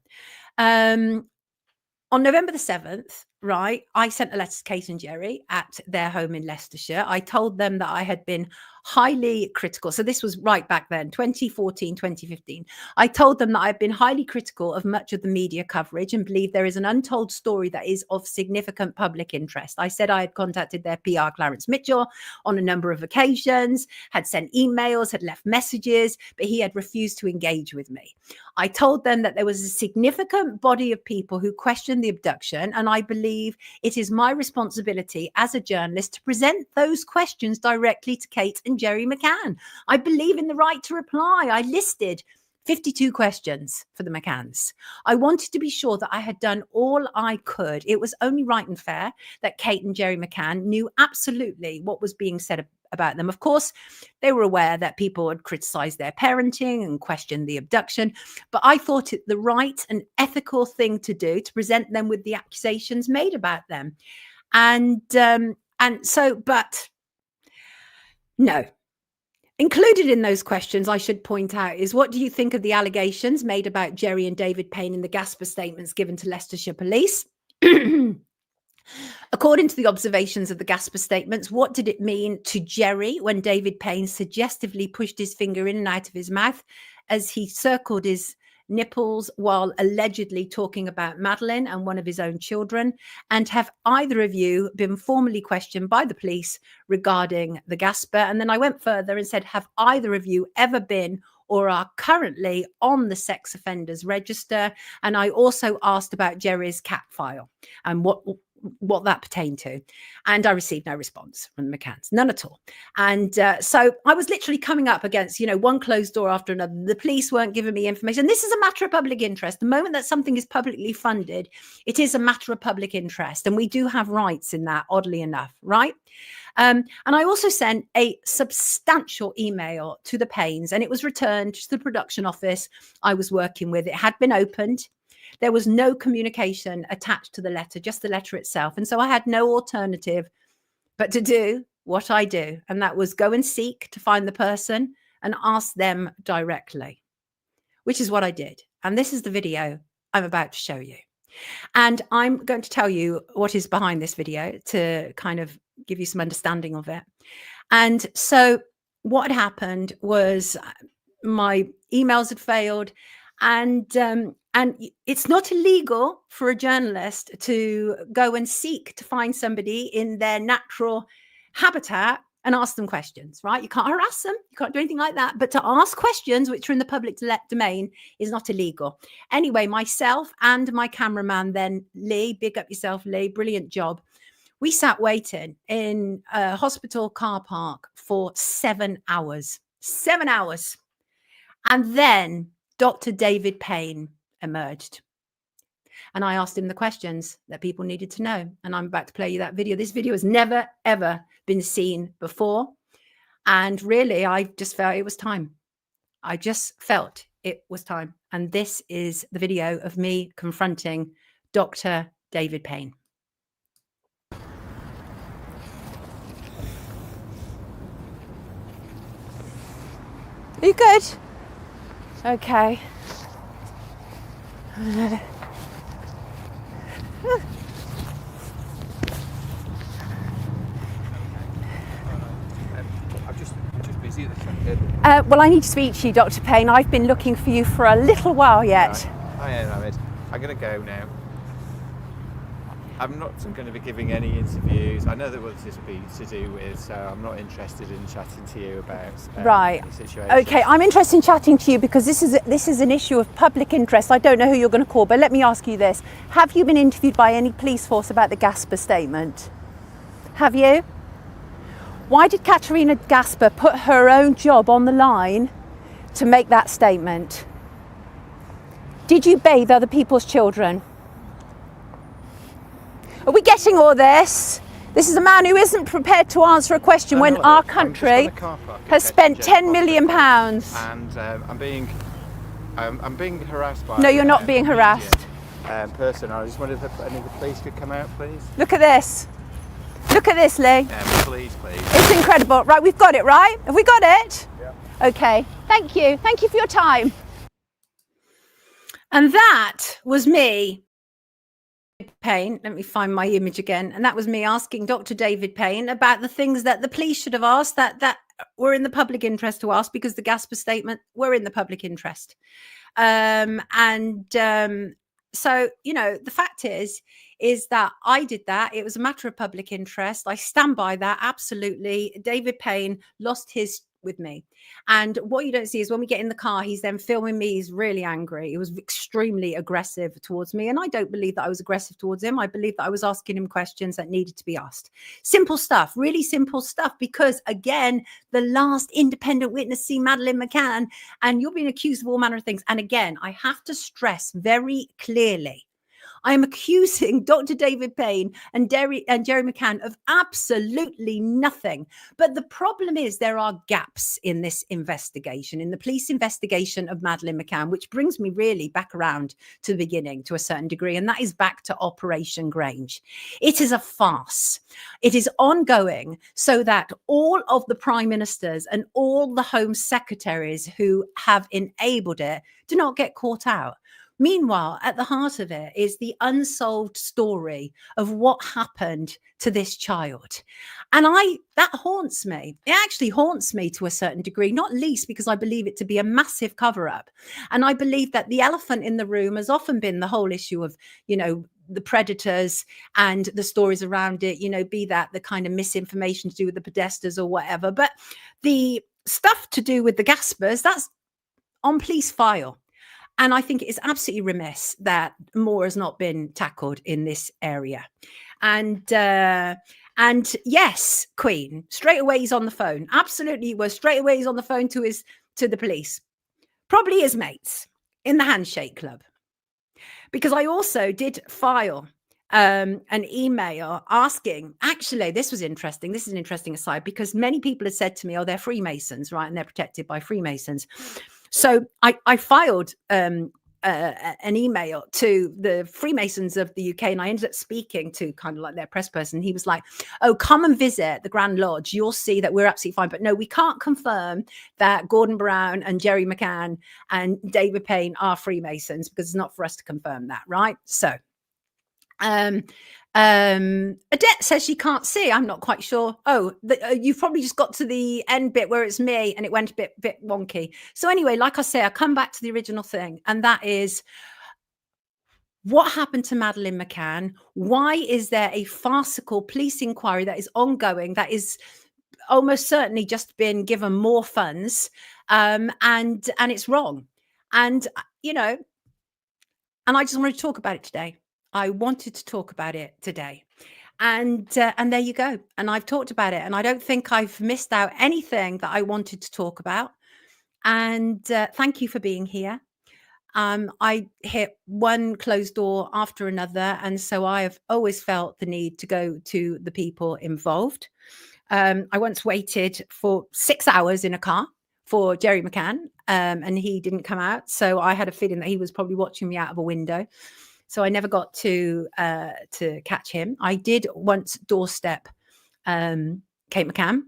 on November the 7th, right, I sent a letter to Kate and Jerry at their home in Leicestershire. I told them that I had been highly critical. So this was right back then, 2014, 2015. I told them that I've been highly critical of much of the media coverage and believe there is an untold story that is of significant public interest. I said I had contacted their PR, Clarence Mitchell, on a number of occasions, had sent emails, had left messages, but he had refused to engage with me. I told them that there was a significant body of people who questioned the abduction, and I believe it is my responsibility as a journalist to present those questions directly to Kate and Jerry McCann. I believe in the right to reply. I listed 52 questions for the McCanns. I wanted to be sure that I had done all I could. It was only right and fair that Kate and Jerry McCann knew absolutely what was being said about them. Of course, they were aware that people had criticized their parenting and questioned the abduction, but I thought it the right and ethical thing to do to present them with the accusations made about them. But no. Included in those questions, I should point out, is what do you think of the allegations made about Jerry and David Payne in the Gasper statements given to Leicestershire Police? According to the observations of the Gasper statements, what did it mean to Jerry when David Payne suggestively pushed his finger in and out of his mouth as he circled his nipples while allegedly talking about Madeleine and one of his own children? And have either of you been formally questioned by the police regarding the Gasper? And then I went further and said, have either of you ever been or are currently on the sex offenders register? And I also asked about Jerry's cat file and what that pertained to. And I received no response from the McCanns, none at all. And so I was literally coming up against, one closed door after another. The police weren't giving me information. This is a matter of public interest. The moment that something is publicly funded, it is a matter of public interest. And we do have rights in that, oddly enough, right? And I also sent a substantial email to the Paynes, and it was returned to the production office I was working with. It had been opened. There was no communication attached to the letter, just the letter itself. And so I had no alternative but to do what I do. And that was go and seek to find the person and ask them directly, which is what I did. And this is the video I'm about to show you. And I'm going to tell you what is behind this video to kind of give you some understanding of it. And so what happened was my emails had failed, and it's not illegal for a journalist to go and seek to find somebody in their natural habitat and ask them questions, right? You can't harass them. You can't do anything like that. But to ask questions which are in the public domain is not illegal. Anyway, myself and my cameraman then, Lee, big up yourself, Lee, brilliant job. We sat waiting in a hospital car park for 7 hours. 7 hours. And then Dr. David Payne emerged. And I asked him the questions that people needed to know. And I'm about to play you that video. This video has never, ever been seen before. And really, I just felt it was time. I just felt it was time. And this is the video of me confronting Dr. David Payne. Are you good? Okay. I'm just busy at the check-in. Well, I need to speak to you, Dr. Payne. I've been looking for you for a little while yet. Hi, Ahmed. I'm going to go now. I'm not going to be giving any interviews. I know that what this will be to do with, so I'm not interested in chatting to you about the situation. Okay, I'm interested in chatting to you because this is an issue of public interest. I don't know who you're going to call, but let me ask you this. Have you been interviewed by any police force about the Gasper statement? Have you? Why did Katerina Gasper put her own job on the line to make that statement? Did you bathe other people's children? Are we getting all this? This is a man who isn't prepared to answer a question when our country has spent £10 million. And I'm being harassed by. No, you're not being harassed. Person. I just wondered if any of the police could come out, please. Look at this. Look at this, Lee. Please. It's incredible. Right, we've got it, right? Have we got it? Yeah. Okay. Thank you. Thank you for your time. And that was me. Payne, let me find my image again. And that was me asking Dr. David Payne about the things that the police should have asked that were in the public interest to ask, because the Gasper statement were in the public interest. So, the fact is that I did that. It was a matter of public interest. I stand by that. Absolutely. David Payne lost his with me. And what you don't see is when we get in the car, he's then filming me. He's really angry. He was extremely aggressive towards me. And I don't believe that I was aggressive towards him. I believe that I was asking him questions that needed to be asked. Simple stuff, really simple stuff, because again, the last independent witness, see Madeleine McCann, and you're being accused of all manner of things. And again, I have to stress very clearly, I am accusing Dr. David Payne and Jerry McCann of absolutely nothing. But the problem is there are gaps in this investigation, in the police investigation of Madeleine McCann, which brings me really back around to the beginning to a certain degree. And that is back to Operation Grange. It is a farce. It is ongoing so that all of the prime ministers and all the home secretaries who have enabled it do not get caught out. Meanwhile, at the heart of it is the unsolved story of what happened to this child. And that haunts me. It actually haunts me to a certain degree, not least because I believe it to be a massive cover-up. And I believe that the elephant in the room has often been the whole issue of, the predators and the stories around it, be that the kind of misinformation to do with the Podestas or whatever. But the stuff to do with the Gaspers, that's on police file. And I think it is absolutely remiss that more has not been tackled in this area. And yes, Queen, straight away he's on the phone. Absolutely, he was. Straight away he's on the phone to the police, probably his mates in the handshake club. Because I also did file an email asking, actually, this was interesting. This is an interesting aside, because many people had said to me, oh, they're Freemasons, right? And they're protected by Freemasons. So I filed an email to the Freemasons of the UK, and I ended up speaking to kind of like their press person. He was like, oh, come and visit the Grand Lodge. You'll see that we're absolutely fine. But no, we can't confirm that Gordon Brown and Jerry McCann and David Payne are Freemasons, because it's not for us to confirm that, right? So Adette says she can't see. I'm not quite sure. Oh, you've probably just got to the end bit where it's me and it went a bit wonky. So anyway, like I say, I come back to the original thing, and that is, what happened to Madeleine McCann? Why is there a farcical police inquiry that is ongoing, that is almost certainly just been given more funds, and it's wrong? And you know, and I just wanted to talk about it today. I wanted to talk about it today. And there you go. And I've talked about it. And I don't think I've missed out anything that I wanted to talk about. And thank you for being here. I hit one closed door after another. And so I have always felt the need to go to the people involved. I once waited for 6 hours in a car for Jerry McCann, and he didn't come out. So I had a feeling that he was probably watching me out of a window. So I never got to catch him. I did once doorstep Kate McCann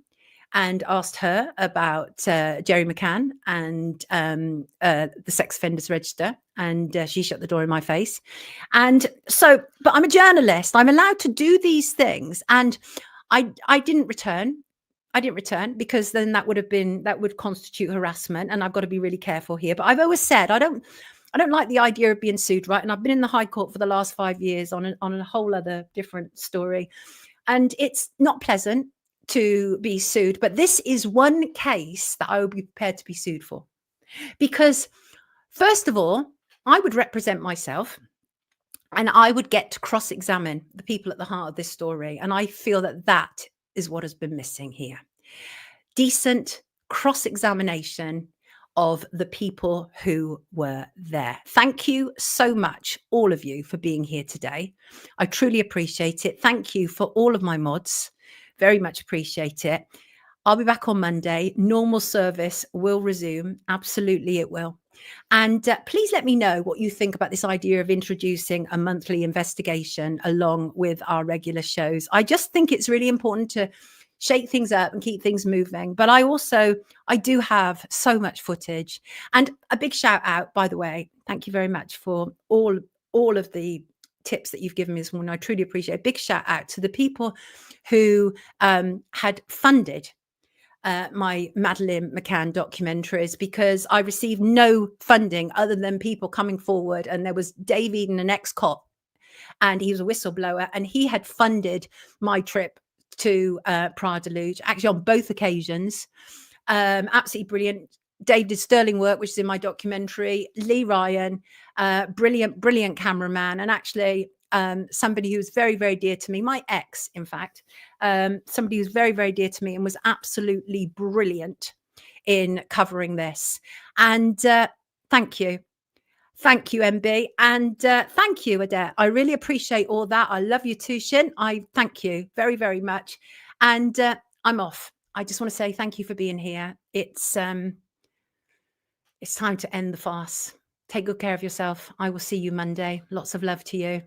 and asked her about Jerry McCann and the sex offenders register, and she shut the door in my face. And so, but I'm a journalist. I'm allowed to do these things, and I didn't return. I didn't return, because then that would constitute harassment, and I've got to be really careful here. But I've always said I don't like the idea of being sued, right? And I've been in the High Court for the last 5 years on a whole other different story. And it's not pleasant to be sued. But this is one case that I would be prepared to be sued for. Because, first of all, I would represent myself, and I would get to cross-examine the people at the heart of this story. And I feel that that is what has been missing here. Decent cross-examination of the people who were there. Thank you so much, all of you, for being here today. I truly appreciate it. Thank you for all of my mods. Very much appreciate it. I'll be back on Monday. Normal service will resume. Absolutely, it will. And please let me know what you think about this idea of introducing a monthly investigation along with our regular shows. I just think it's really important to shake things up and keep things moving. But I do have so much footage. And a big shout out, by the way, thank you very much for all of the tips that you've given me this morning. I truly appreciate it. A big shout out to the people who had funded my Madeleine McCann documentaries, because I received no funding other than people coming forward. And there was Dave Eden, an ex-cop, and he was a whistleblower, and he had funded my trip to Praia de Luz, actually on both occasions. Absolutely brilliant. Dave did sterling work, which is in my documentary. Lee Ryan, brilliant cameraman, and actually somebody who's very, very dear to me, my ex, in fact, somebody who's very, very dear to me and was absolutely brilliant in covering this. And thank you. Thank you, MB. And thank you, Adette. I really appreciate all that. I love you too, Shin. I thank you very, very much. And I'm off. I just want to say thank you for being here. It's time to end the farce. Take good care of yourself. I will see you Monday. Lots of love to you.